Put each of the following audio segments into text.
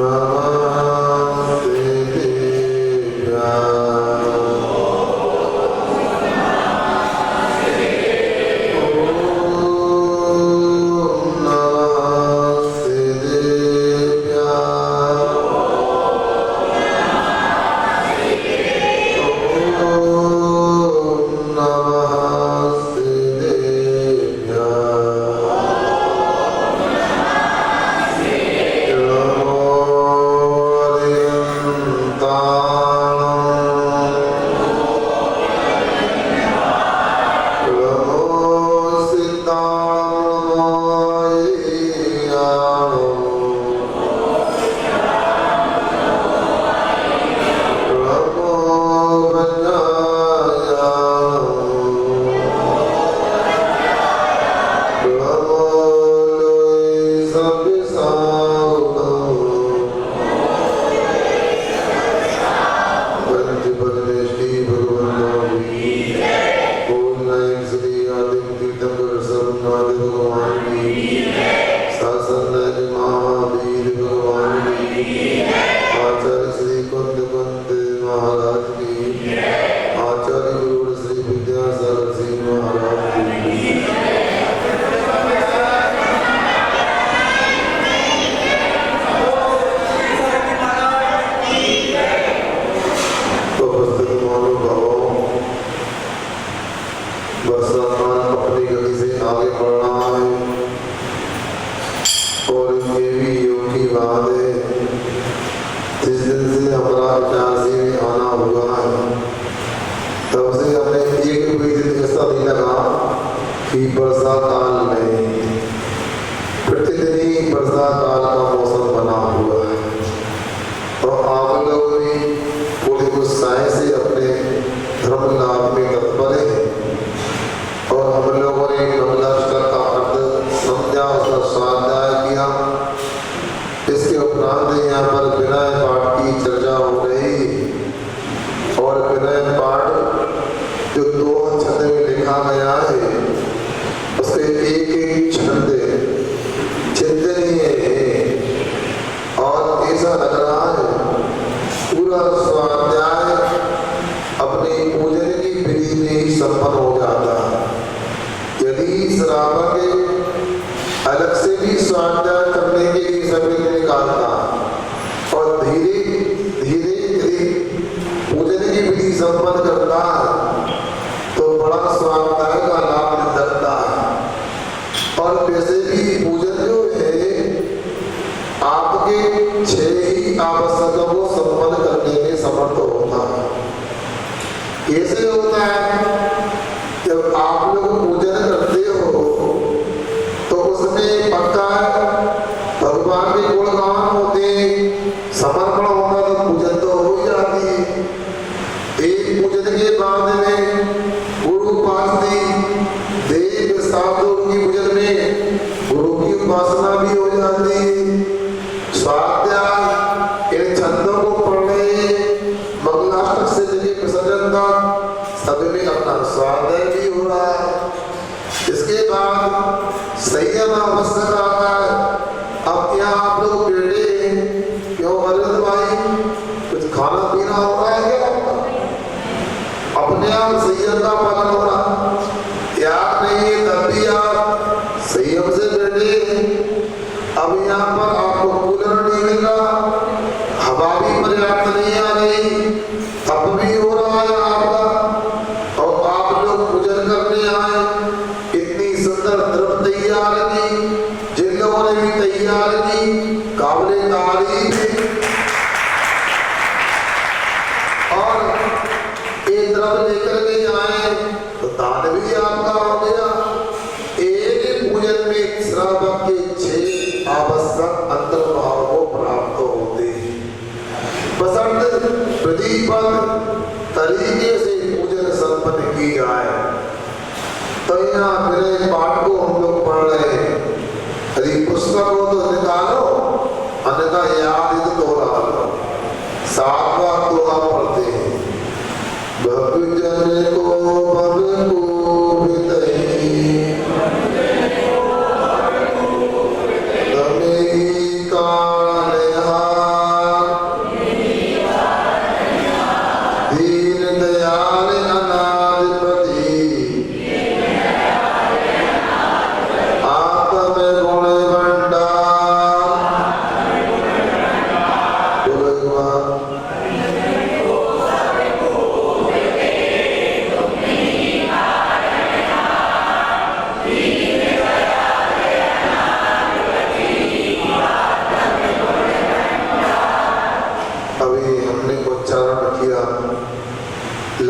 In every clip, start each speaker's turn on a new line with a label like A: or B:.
A: काल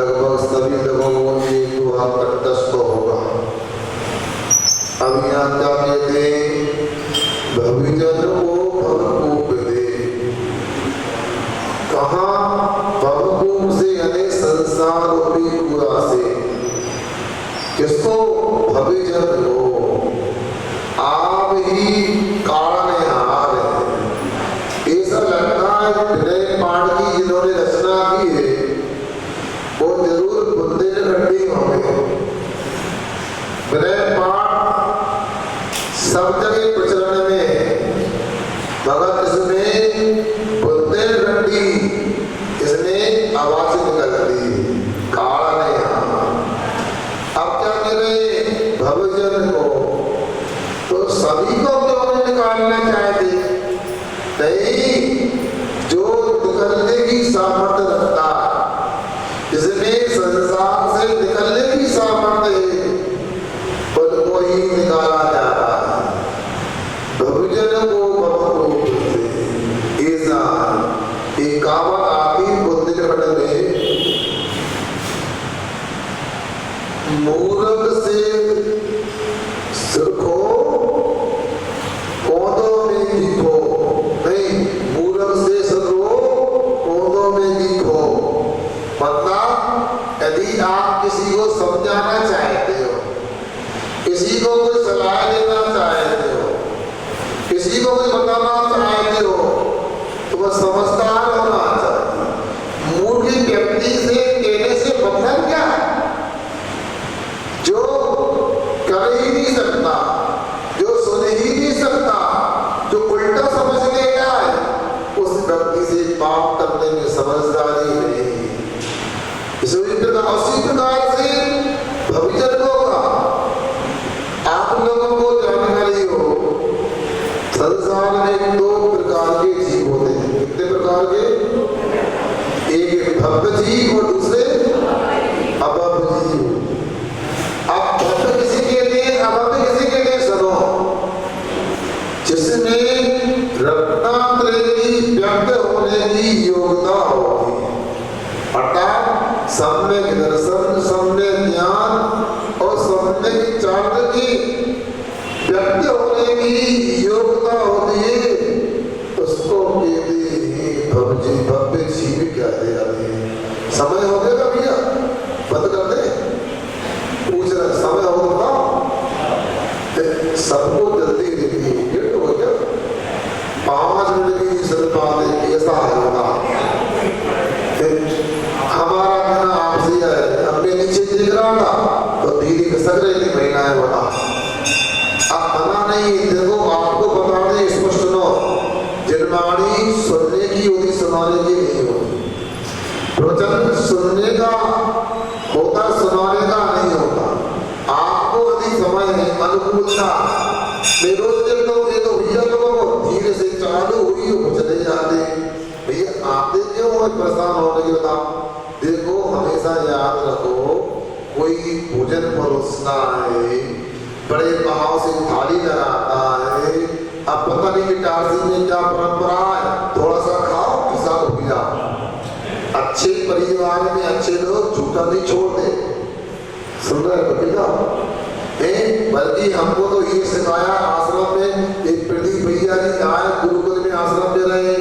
A: लगभग सभी लोगों को ये दुआ कंठस्थ होगा। अब यहाँ क्या कहते हैं, भविजन को भवकूप दे। कहाँ भवकूप से यानी संसार रूपी कुआं से। किसको? भविजन को। आप ही कारणहार है। ऐसा लगता है विनय पाठ की जिन्होंने रचना की है वो जरूर बुंदेलखंडी होंगे। विनय पाठ सब जगह प्रचलन में है, मगर इसमें बुंदेलखंडी इसने आवाज निकल दी, कारणहार। अब क्या कह रहे भविजन को, तो सभी को क्यों नहीं निकालना चाहते? नहीं, जो निकलने की सामर्थ्य रखता है, जिसमें संसार से निकलने की सामर्थ्य है, उनको ही निकाला जाता है। भविजन को भवकूप से। ऐसा एक कहावत आती बुंदेलखंड में, मूर्ख से सुरखो पौधों में दिखो। नहीं, मूर्ख से सुरखो पौधों में दिखो। मतलब यदि आप किसी को समझाना चाहते हो, किसी को कोई सलाह देना चाहते हो, किसी को कोई बताना चाहते हो, तो वह समझदार होना चाहिए। मूर्ख व्यक्ति से कहने से मतलब क्या है? जो कर ही नहीं सकता, जो सुन ही नहीं सकता, जो उल्टा समझ लेता है, उस व्यक्ति से बात करने में समझदारी नहीं। उसी प्रकार से भविजन होगा। आप लोगों को जानकारी हो, संसार में दो प्रकार के जीव होते हैं। कितने प्रकार के? एक भव्य जीव और दूसरे अभव्य जीव। अब भव्य किसी के लिए, अभव्य किसी के लिए? सुनो, जिसमें रत्नात्रय की व्यक्त होने की योग्यता होगी, अर्थात सम्यक दर्शन, सम्यक ज्ञान और सम्यक चारित्र की व्यक्त होने की योग्यता होती है, उसको कहते हैं भव्य जीव कहते हैं। समय हो गया भैया, बंद कर दे। पूछ रहे समय हो बताओ, सबको जल्दी देखिए, ये तो हो गया 5 मिनट की सिर्फ बात है। ऐसा है होगा हमारा कहना आपसे है। अब मैं नीचे देख रहा था तो दीदी के सग रही थी महिलाएं, बता अब मना नहीं। देखो आपको बता दें स्पष्ट सुनो, जिनवाणी सुनने की होती, सुनाने की नहीं होती। प्रवचन सुनने का होता, सुनाने का नहीं होता। आपको यदि समय है, अनुकूलता, मैं रोज देखता हूँ ये तो भैया लोगों को धीरे से चालू हुई हो चले जाते। भैया आते क्यों हो परेशान होने के? बताओ। देखो हमेशा याद रखो, कोई भोजन परोसना है, बड़े भाव से थाली लगाता है। अब पता नहीं कि टारसी में क्या परंपरा है, थोड़ा सा खाओ किसा हो गया। अच्छे परिवार में अच्छे लोग झूठा नहीं छोड़ते। सुन रहे हो भैया? बल्कि हमको तो ये सिखाया आश्रम में, एक प्रदीप भैया जी आए गुरुकुल में आश्रम में रहे,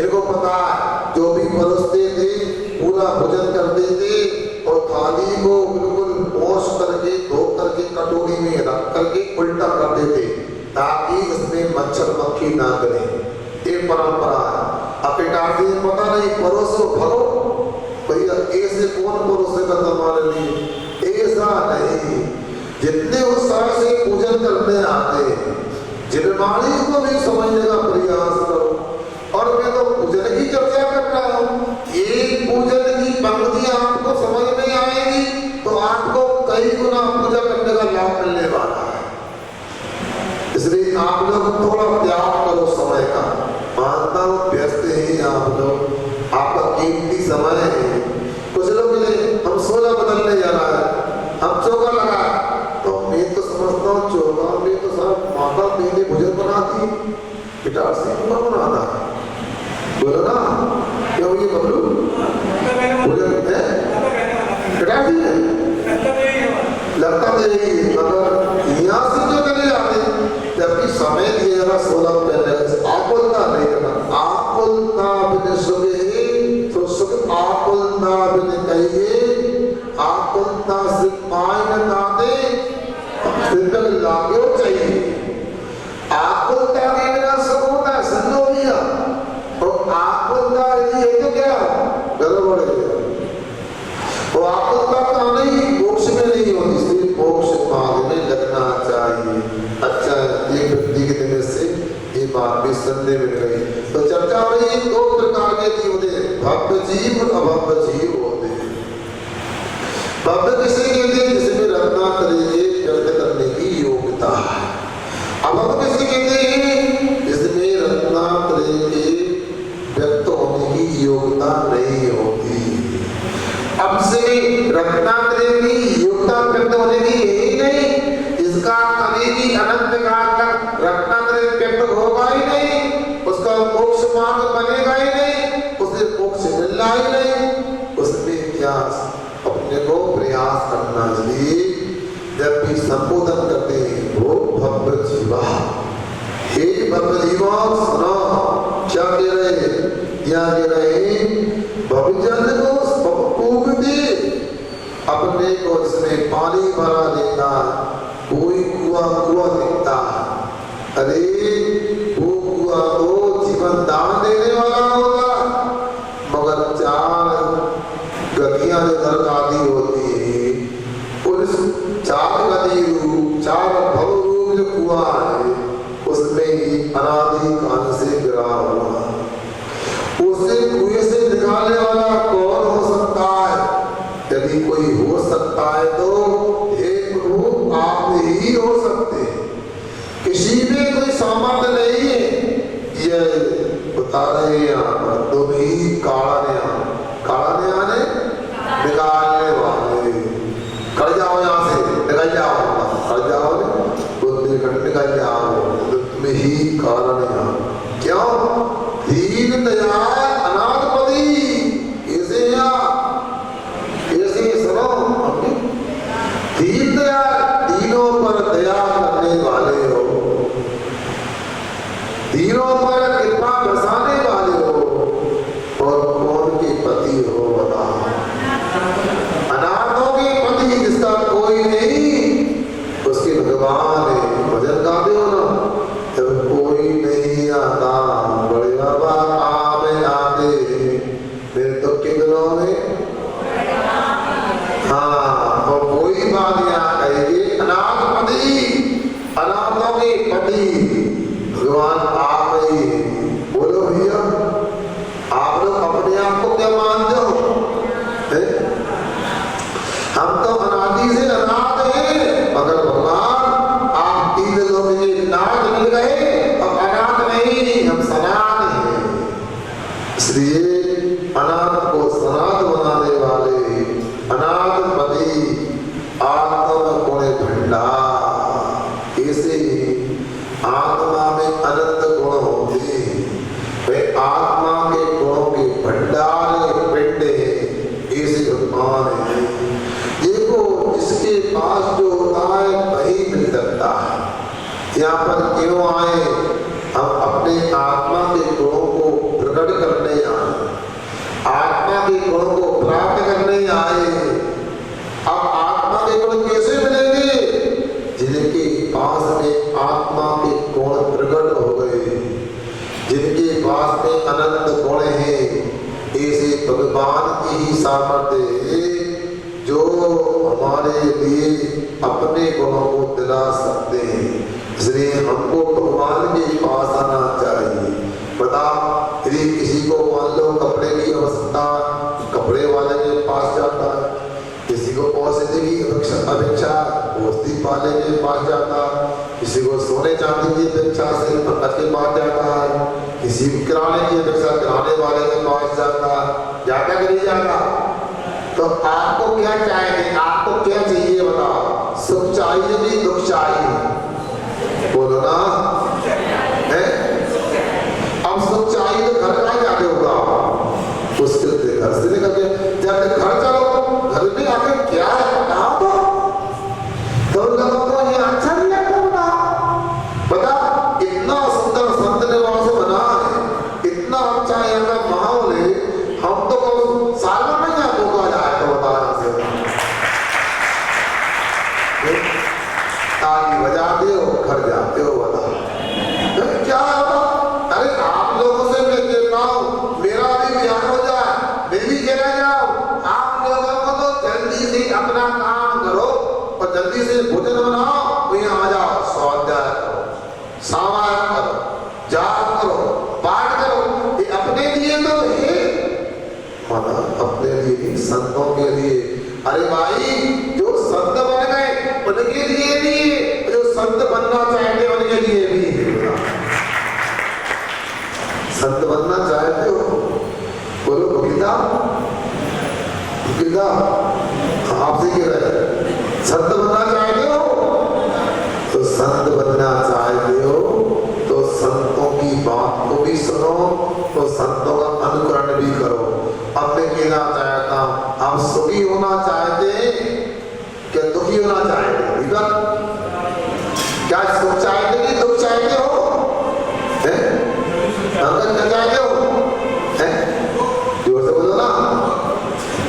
A: इनको पता है जो भी परोसते थे पूरा भोजन करते थे और थाली को बिल्कुल वॉश करके धो करके कटोरी में रख करके उल्टा कर देते ताकि इसमें मच्छर मक्खी ना करे। ये परंपरा है। अब टारसी पता नहीं, परोसो भरो भैया। ऐसे कौन परोसेगा तुम्हारे लिए? ऐसा नहीं। जितने उत्साह से पूजन करने आते हैं, जिनवाणी को भी समझने का प्रयास करो। और मैं तो पूजन की चर्चा कर रहा हूँ। एक पूजन की पंक्ति आपको समझ में आएगी तो आपको कई गुना पूजा करने का लाभ मिलने वाला है। इसलिए आप लोग थोड़ा त्याग करो समय का। मानता हूँ व्यस्त ही आप लोग, आपका कीमती समय है। कुछ लोग हम 16 बदलने जा रहा है, हम चौका लगा, तो मैं तो समझता हूँ चौका में तो सब माता मैंने भोजन बनाती, गिटार से बनाता बोलो ना, क्या हुई बबलू? भोजन है आत्मता ये तो क्या गड़बड़ है। वो आत्मता का नहीं मोक्ष में नहीं होती, इसलिए मोक्ष मार्ग में लगना चाहिए। अच्छा एक व्यक्ति के देने से ये बात भी संदेह मिल गई। तो चर्चा हो रही दो प्रकार के जीव होते हैं, भव्य जीव और अभव्य जीव होते हैं। भव्य किसे कहते हैं? जिसमें रत्नात्रय के व्यक्त करने की योग्यता है। अभव्य किसे कहते हैं? जिसमें रत्नात्रय के व्यक्त होने की योग्यता नहीं होती। अब से रत्नात्रय की योग्यता व्यक्त होने की यही नहीं, इसका कभी भी अनंत काल तक रत्नात्रय व्यक्त होगा ही नहीं, उसका मोक्ष मार्ग बनेगा ही नहीं, उसे मोक्ष मिलना ही नहीं। उसमें क्या अपने को प्रयास करना चाहिए। जब भी संबोधन करते हैं वो भव्य जीवा, हे भव्य जीवा सुनो क्या कह रहे, क्या कह रहे, भविजन को उपदे अपने को इसमें पानी भरा देता, कोई कुआ दिखता, अरे वो कुआ तो जीवन दान देने वाला होगा, मगर चार गतियां जो नरक आदि होती है, और इस चार गति रूप चार भव रूप जो कुआ है उसमें ही अनादि काल से गिरा हुआ, उसे कुएं से निकालने वाला कौन हो सकता है? यदि कोई हो सकता है तो हे प्रभु आप ही हो सकते हैं, किसी में कोई सामर्थ्य नहीं है। ये बता रहे हैं यहाँ पर तुम ही काला ने आने निकालने वाले, कर जाओ यहाँ से, निकल जाओ, कर जाओ निकल जाओ, तुम ही कारण है। क्यों? दीन दयाल अनाथपति, ऐसे सुनो, दीन दयाल दीनों पर दया करने वाले हो, दीनों पर कृपा बरसाने वाले हो, और कौन के पति हो बताओ? अनाथों के पति जिसका कोई नहीं, उसके भगवान है। भजन गाते हो ना, जब कोई नहीं आता बड़े बाबा आवे आते, फिर तो कितनों में हाँ, तो कोई बात यहाँ कहेगी अनाथपति, अनाथों के पति भगवान आप ही। बोलो भैया, आप लोग अपने आप को क्या मानते हो? हम तो अनादि से अनाथ हैं, मगर भगवान आप तीन लोग ये नाथ मिल गए, अब अनाथ नहीं, हम सनाथ हैं। इसलिए अनाथ को सनाथ बनाने वाले अनाथपति आत्मा गुण भंडार, ऐसे आत्मा में अनंत गुण होते हैं, वे आत्मा के गुणों के भंडार पिंड है, ऐसे भगवान है। देखो जिसके पास जो होता है वही मिल सकता है। यहाँ पर क्यों आए? हम अपने आत्मा के गुणों को प्रकट करने आए, आत्मा के गुणों को प्राप्त करने आए। अब आत्मा के गुण कैसे मिलेंगे? जिनके पास में आत्मा के गुण प्रकट हो गए, जिनके पास में अनंत गुण हैं, ऐसे भगवान की ही सामर्थ्य है जो हमारे लिए अपने गुणों को दिला सकते हैं। इसलिए हमको भगवान के पास आना चाहिए। बता, यदि किसी को मान लो कपड़े की आवश्यकता, कपड़े वाले के पास जाता है, किसी को औषधि की अपेक्षा औषधि वाले के पास जाता है, किसी को सोने चांदी की अपेक्षा से पंडित के पास जाता है, किसी को किराने की अपेक्षा किराने वाले के पास जाता कि नहीं जाता। तो आपको क्या चाहिए? आपको क्या चाहिए बताओ? सुख चाहिए कि दुख चाहिए? बोलो ना, है? अब सुख चाहिए तो घर का जाते होगा, मुश्किल से घर से निकल के जब घर चलो, घर में आके क्या है बताओ तो लोगों को ये अच्छा नहीं लगता। बता, इतना सुंदर संत निवास बना है, इतना अच्छा यहाँ का माहौल है, हम तो साल में क्या मौका जाए तो बताना से ताली बजाते हो, घर जाते हो, बता क्या होता? अरे आप लोगों से मैं कह रहा हूँ, संतों के लिए। अरे भाई जो संत बन गए उनके लिए भी, जो संत बनना चाहते हैं उनके लिए भी। संत बनना चाहते हो बोलो भगीता, भगीता आपसे कह रहे, संत बनना चाहते हो तो संत बनना चाहते हो तो संतों की बात को भी सुनो, तो संतों का अनुकरण भी करो। अब मैं कहना चाहता हूं, आप सुखी होना चाहते हैं क्या दुखी होना चाहते हैं? क्या सुख चाहते कि दुख चाहते हो? क्या चाहते हो? जोर से बोलो ना।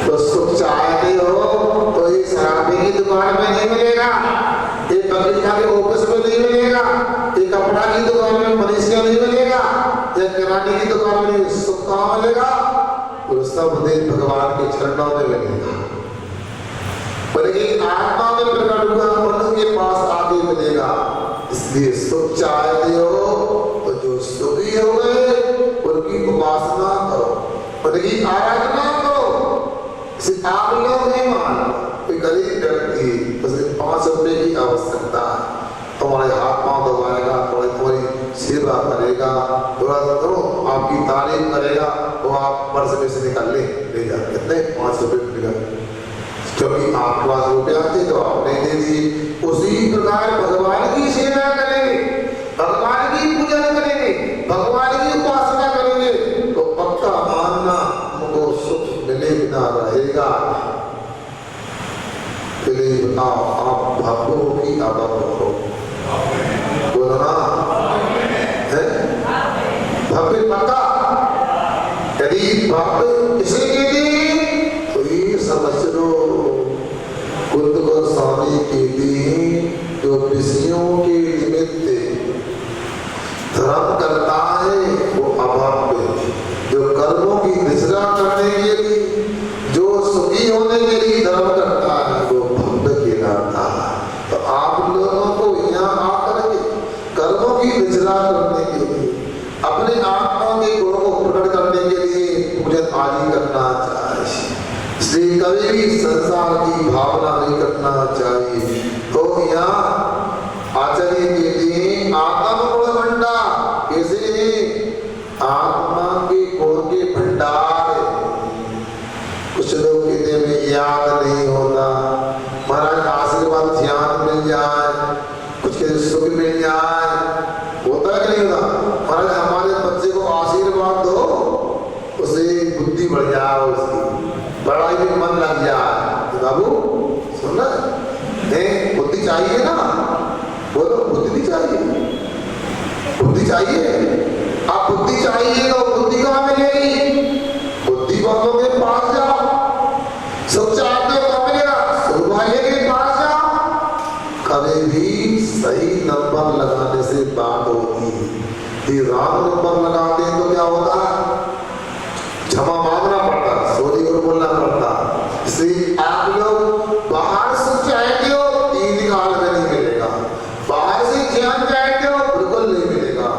A: तो सुख चाहते हो तो ये शराबी की दुकान में नहीं मिलेगा, ये बगीचा के ऑफिस में नहीं मिलेगा, ये कपड़ा की दुकान में मनीषा नहीं मिलेगा, या कराटे की दुकान में सुख कहाँ मिलेगा? और सब दिन भगवान के चरणों में मिलेगा। बल्कि आत्मा में प्रकट हुआ उनके पास आगे मिलेगा। इसलिए सुख चाहते हो तो जो सुखी हो गए उनकी उपासना करो, उनकी आराधना करो। सिर्फ आप लोग नहीं मान, कोई गरीब व्यक्ति उसे 5 रुपए की आवश्यकता है, तुम्हारे हाथ पांव दबाएगा, तुम्हारी सेवा करेगा, थोड़ा आपकी तारीफ करेगा, वो आप पर्स में से निकाल ले जा, कितने 5 रुपए मिलेगा, क्योंकि आपके पास रुपया थे तो आपने दे दिए। उसी प्रकार भगवान की सेवा करेंगे, भगवान की पूजा करेंगे, भगवान की उपासना करेंगे तो पक्का मानना हमको सुख मिले बिना रहेगा। बताओ आप भक्तों की आदत हो बोलना है, भक्ति पक्का। यदि भक्त किसी के लिए तो ये समझ लो बुद्ध गोस्वामी के लिए जो विषयों के निमित्त धर्म करता है वो अभक्त, जो कर्मों की निष्ठा करने के लिए, जो सुखी होने के लिए धर्म करता है वो भक्त कहलाता है। तो आप लोगों को यहाँ आकर के कर्मों की निष्ठा करने के लिए, अपने आत्मा के गुणों को प्रकट करने के लिए मुझे आदि करना चाहिए। इसलिए कभी भी संसार की भावना नहीं करना चाहिए। तो यहाँ आचार्य कहते हैं आत्म गुण भंडार, कैसे आत्मा के गुण के भंडार। कुछ लोग कहते हैं याद नहीं होता, महाराज आशीर्वाद ध्यान मिल जाए, कुछ कहते सुख मिल जाए, होता है कि नहीं होता? महाराज हमारे बच्चे को आशीर्वाद दो, उसे बुद्धि बढ़ जाए, उसकी पढ़ाई में मन लग जाए। बाबू सुन रहे, बुद्धि चाहिए ना, बोलो बुद्धि चाहिए, बुद्धि चाहिए। आप बुद्धि चाहिए तो बुद्धि कहाँ मिलेगी? बुद्धि वालों के पास जाओ। सुख चाहते हो कहाँ मिलेगा? सुख वाले के पास जाओ। कभी भी सही नंबर लगाने से बात होती है, राम नंबर लगाते हैं तो क्या होता है? क्षमा मांगना पड़ता, सॉरी और बोलना पड़ता। इसलिए आप लोग बाहर सुख चाहते हो 3 काल में नहीं मिलेगा, बाहर से ज्ञान चाहते हो बिल्कुल नहीं मिलेगा,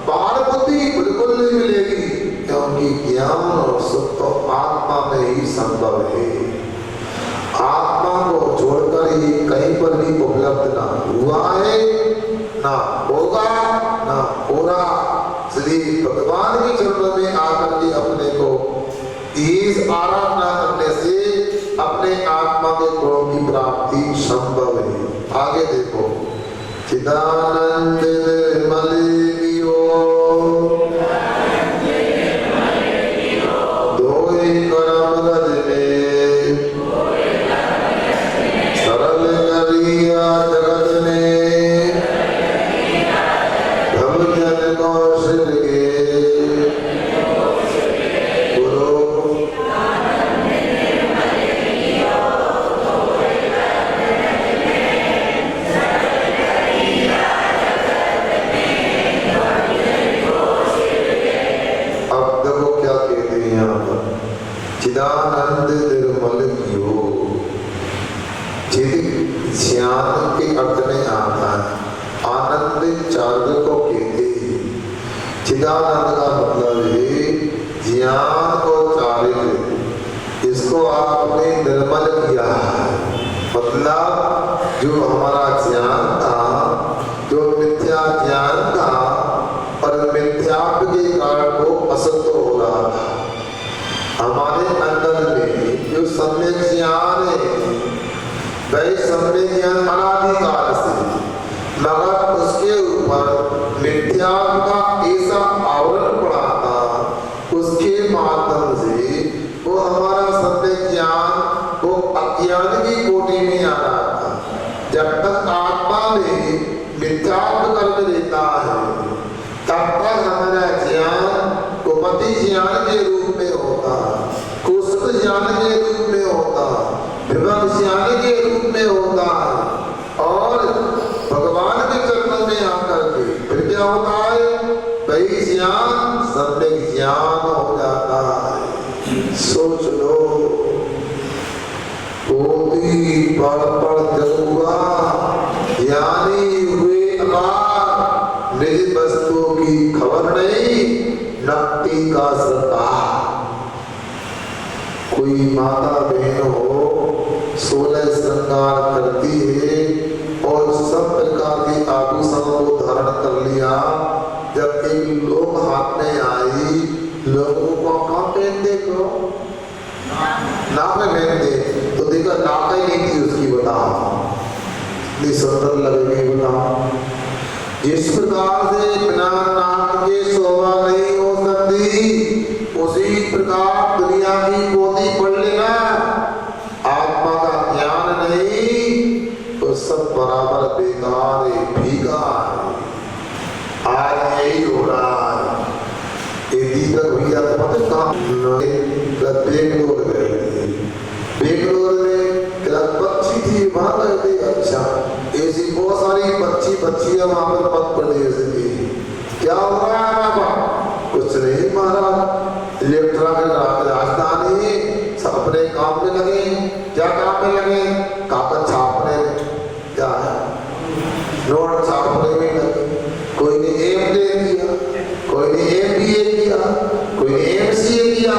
A: बाहर बुद्धि बिल्कुल नहीं मिलेगी, क्योंकि ज्ञान और सुख तो आत्मा में ही संभव है। आत्मा को छोड़कर ही कहीं पर भी उपलब्ध ना हुआ है, ना होगा, ना होगा। इसलिए भगवान के चरणों में आकर के अपने को इस आराधना करने से अपने आत्मा के गुणों की प्राप्ति संभव है। आगे देखो, चिदानंद निर्मल कियो दोई करम रज में, सरल करिया जगत ने, भव जन कौशल के चिदानंद निर्मल कियो। ध्यान के अर्थ में आता है, आनंद चार्य को कहते हैं। चिदानंद का मतलब है ज्ञान को चार्य। इसको आप मतलब जो हमारा ज्ञान था, जो मिथ्या ज्ञान था, और मिथ्यात्व के कारण वो असत्य हो रहा था। हमारे अंदर में जो सम्यक ज्ञान है, वही सम्यक ज्ञान अनादिकाल से, मगर उसके ऊपर मिथ्यात्व का ऐसा आवरण पड़ा था, उसके माध्यम से वो हमारा सम्यक ज्ञान वो अज्ञान की कोटि में आ रहा था। जब तक आत्मा में मिथ्यात्व कर्म रहता है, तब तक हमारा ज्ञान उपपत्ति ज्ञान के रूप में होता, कुशल ज्ञान के रूप में होता, विभक्त ज्ञान के रूप में होता, और भगवान के चरणों में आकर के फिर क्या होता है, वही ज्ञान सम्यक ज्ञान हो जाता है। सोच लो, पोती पढ़ पढ़ जगुआ ज्ञानी हुए अपार, निज वस्तु की खबर नहीं, नकटी का सरकार। कोई माता बहन हो 16 श्रृंगार करती है और सब प्रकार के आभूषणों को धारण कर लिया, जब एक लोग हाथ में आई, लोगों को कहाँ पहन देखो, नाक में पहन दे तो देखा नाक ही नहीं थी उसकी, बताओ इतनी सुंदर लगेगी, बताओ। जिस प्रकार से बिना नाक के शोभा नहीं हो सकती, उसी प्रकार दुनिया की पोथी पढ़ लेना, आत्मा का ज्ञान नहीं तो सब बराबर बेकार है, भीगा है। आज यही हो रहा है। ये दीपक भैया तो पता कहाँ बेंगलोर गए थे, बेंगलोर में पक्षी थी, वहां गए थे। अच्छा, ऐसी बहुत सारी बच्चियां वहां पर मध्य प्रदेश की। क्या हो रहा है वहां पर? कुछ नहीं महाराज, इलेक्ट्रॉनिक राजधानी सब अपने काम में लगे। क्या काम में लगे? कागज छापने में, क्या है नोट छापने में लगे। कोई ने MA किया, कोई ने MBA किया, कोई ने MCA किया,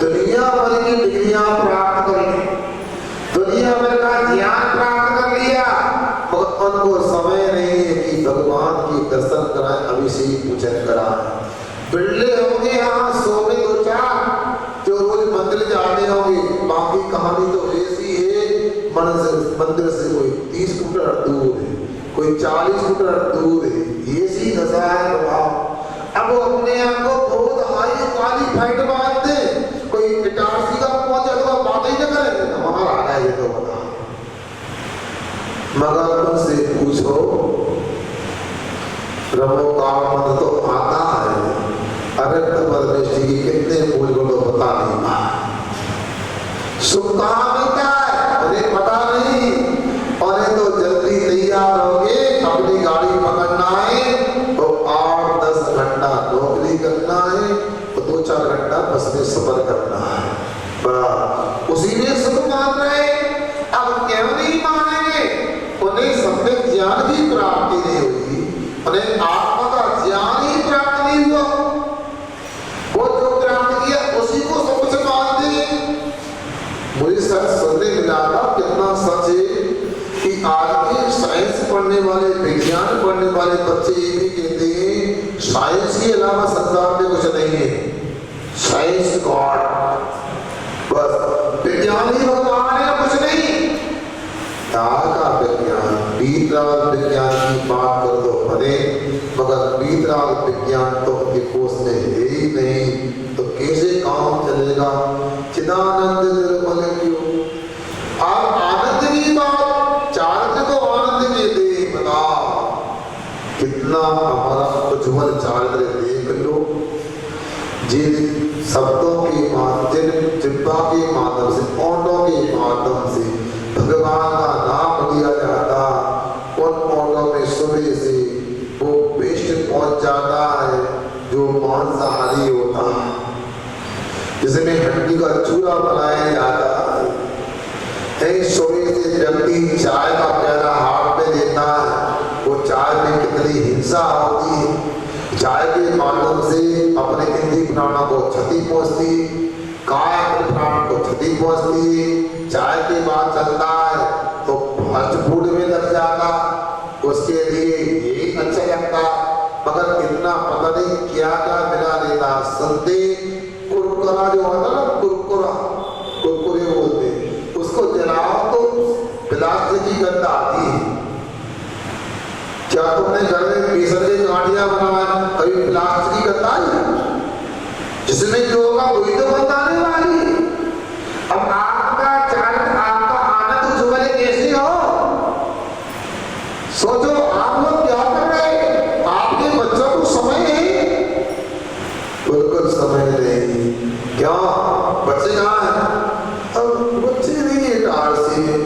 A: दुनिया भर की डिग्रियां प्राप्त कर ली, दुनिया भर का ज्ञान प्राप्त कर लिया, मगर उनको समय नहीं है कि भगवान की दर्शन कराएं, अभिषेक पूजन कराएं। बिल्ले होंगे यहाँ 100 में 2-4 जो रोज मंदिर जाते होंगे, बाकी कहानी तो ऐसी है। मंदिर से कोई 30 फुट दूर है, कोई 40 फुट दूर है, ऐसी दशा है बाबा। अब वो अपने आप को बहुत हाई क्वालिफाइड मानते, कोई इटारसी का पहुंचा तो बात ही न करे, हमारा आ है ये तो बता। मगर उनसे पूछो, प्रभु का मन तो आता है, अरे परमेश जी की कितने फूल को तो पता नहीं पा, सुख कहाँ मिलता है उन्हें पता नहीं। और ये तो जल्दी तैयार होगे, अपनी गाड़ी पकड़ना है तो 8-10 घंटा नौकरी करना है, तो 2-4 घंटा बस में सफर करना है, बड़ा उसी में सुख मान रहे। अब क्यों नहीं मानेंगे? उन्हें सम्यक ज्ञान की प्राप्ति नहीं हुई, उन्हें आत्मा का ज्ञान ही प्राप्त नहीं हुआ। वो जो प्राप्त किया उसी को सब कुछ मानते हैं। मुझे सच सुनने मिला था, कितना सच है कि आज के साइंस पढ़ने वाले, विज्ञान पढ़ने वाले बच्चे ये भी कहते हैं साइंस के अलावा संसार में कुछ नहीं है, साइंस गॉड, बस विज्ञान ही भगवान है, कुछ नहीं। का विज्ञान, बीतराग विज्ञान की बात कर दो भले, मगर बीतराग विज्ञान तो उनके कोष में है ही नहीं, तो कैसे काम चलेगा? चिदानंद निर्मल क्यों? आप आनंद की बात, चारित्र को आनंद के दे, बताओ कितना हमारा उज्ज्वल चारित्र देख लो। जिन शब्दों के माध्यम, जिह्वा के माध्यम से, ओंठों के माध्यम से भगवान का नाम लिया जाता, उन ओंठों में सुबह से वो पेस्ट पहुंच जाता है जो मांसाहारी होता है, जिसमें हड्डी का चूरा बनाया जाता है। सुबह से व्यक्ति चाय का प्याला हाथ में लेता है, वो चाय में कितनी हिंसा होती है, चाय के माध्यम से अपने इंद्रिय प्राणों को क्षति पहुंचती, काय प्राण को क्षति पहुंचती। चाय के बाद चलता है क्या क्या मिला देता। संदे कुरकुरा जो होता ना, कुरकुरा, कुरकुरे बोलते, उसको जलाओ तो प्लास्टिक की गंध आती है। क्या तुमने घर में बेसन के गांठिया बनाया, कभी प्लास्टिक की गंध आई? जिसमें जो होगा वही तो गंध आने वाली। अब आपका चारण, आपका आनंद जुगले कैसे हो? सोचो आप लोग क्या कर रहे हैं? आपके बच्चों को समय नहीं, बिल्कुल समय नहीं। क्या बच्चे कहाँ हैं? अब बच्चे नहीं है आरसी में।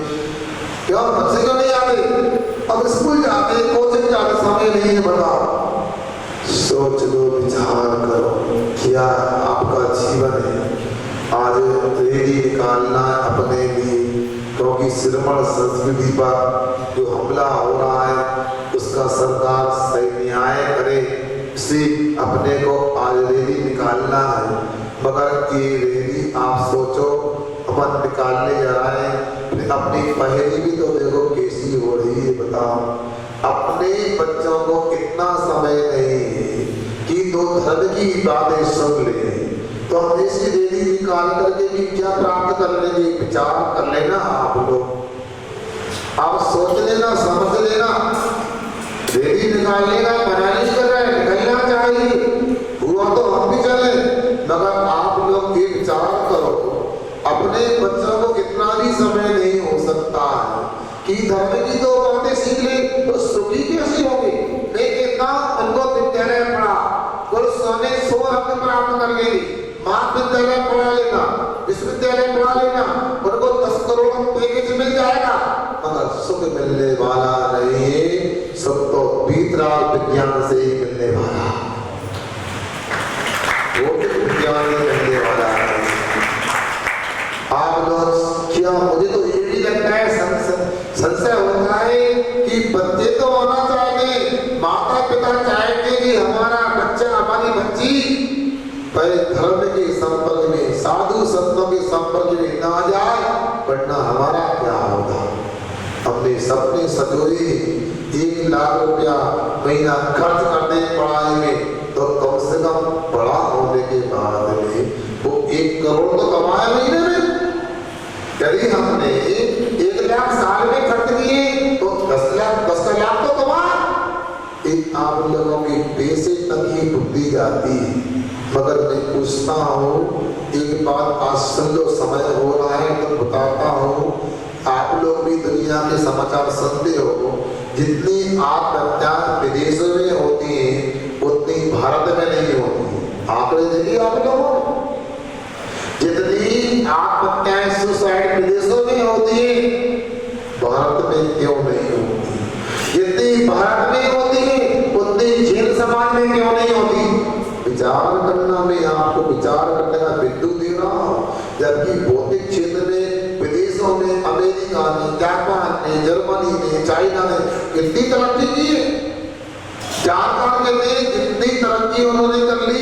A: क्या बच्चे क्यों नहीं आते? अब स्कूल जाते, कोचिंग जाते, समय नहीं है। बताओ, सोच लो, विचार करो, क्या आपका जीवन है? आज रैली निकालना अपने लिए, क्योंकि सिरमौर संस्कृति पर जो हमला हो रहा है उसका सरकार सही न्याय करे, इसे अपने को आज रैली निकालना है। मगर ये रैली आप सोचो अपन निकालने जा रहे हैं, अपनी पहेली भी तो देखो कैसी हो रही है। बताओ, अपने बच्चों को इतना समय नहीं है कि दो धर्म की बातें सुन ले, तो हम ऐसी रैली निकाल करके भी क्या प्राप्त कर लेंगे? विचार कर लेना आप लोग, आप सोच लेना, समझ लेना। रैली निकालने का मना नहीं कर रहे, निकलना चाहिए, हुआ तो हम भी चले, मगर आप लोग ये विचार करो, अपने बच्चों को इतना भी समय नहीं हो सकता है कि धर्म की दो बातें सीख ले तो सुखी कैसी होगी? मैं कहता हूं उनको विद्यालय पढ़ा, कुल सोने 100 अंक प्राप्त कर लेगी, महाविद्यालय पढ़ा लेना, विश्वविद्यालय पढ़ा लेना, उनको 10 करोड़ पैकेज मिल जाएगा, मगर सुख मिलने वाला नहीं। सुख तो बीतराग विज्ञान से ही मिलने वाला, वो विज्ञान ही मिलने वाला है। आप लोग क्या, मुझे तो ये भी लगता है, संशय होता है कि बच्चे तो होना चाहिए, माता पिता चाहेंगे कि हमारा बच्चा, हमारी बच्ची पहले धर्म के संपर्क में, साधु संतों के संपर्क में ना जाए, वरना हमारा क्या होगा? अपने सपने सजोए 1 लाख रुपया महीना खर्च करते हैं पढ़ाई में, तो कम से कम बड़ा होने के बाद में वो 1 करोड़ तो कमाए महीने में। यदि हमने 1 लाख साल में खर्च किए तो 10 लाख तो कमाए। एक आप लोगों की पैसे तक ही बुद्धि जाती है। मगर मैं पूछता हूँ, एक बात आज सुन लो, समय हो रहा है तो बताता हूँ, आप लोग भी दुनिया के समाचार सुनते हो, जितनी आत्महत्या विदेशों में होती है उतनी भारत में नहीं होती। आंकड़े देखिए आप लोगों, जितनी आत्महत्याएं, सुसाइड विदेशों में होती है, भारत में क्यों नहीं होती? जितनी भारत में होती है उतनी जैन समाज में क्यों नहीं होती? विचार करना, मैं आपको विचार करने का बिंदु दे रहा हूँ। जबकि भौतिक क्षेत्र में विदेशों में, अमेरिका ने, जापान ने, जर्मनी ने, चाइना ने कितनी तरक्की की है। जानकार कहते हैं जितनी तरक्की उन्होंने कर ली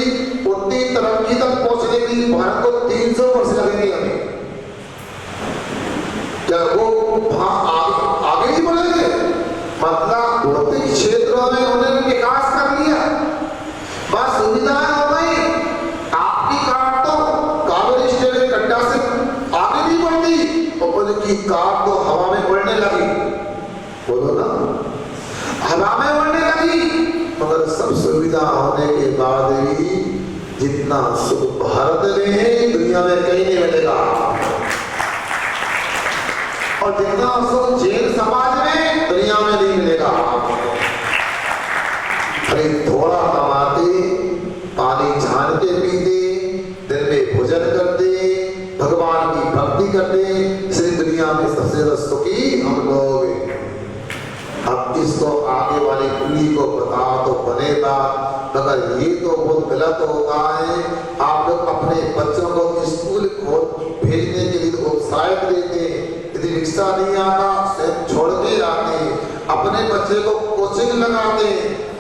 A: उतनी तरक्की तक पहुंचने के लिए भारत को 300 वर्ष लगेंगे। हमें क्या वो आगे नहीं बढ़ेंगे? मतलब भौतिक क्षेत्रों में उन्होंने विकास कर लिया, बस सुविधाएं हो गई। आपकी कार तो कावेरी स्टेट के गड्ढा से आगे नहीं बढ़ती, और उनकी कार तो हवा में उड़ने लगी। बोलो ना, हवा में उड़ने लगी। मगर सब सुविधा होने के बाद भी जितना सुख भारत में है दुनिया में कहीं नहीं मिलेगा, और जितना सुख जैन समाज में दुनिया में नहीं मिलेगा। अरे थोड़ा कमाते, पानी छान के पीते, दिन में भोजन करते, भगवान की भक्ति करते, इस दुनिया में सबसे ज्यादा सुखी हम लोग। अब इसको आगे वाली पीढ़ी को बता तो बनेगा, मगर ये तो बहुत गलत होता है। आप लोग अपने बच्चों को स्कूल भेजने के लिए उत्साहित देते हैं, यदि रिक्शा नहीं आता स्वयं छोड़ के आते, अपने बच्चे को कोचिंग लगाते,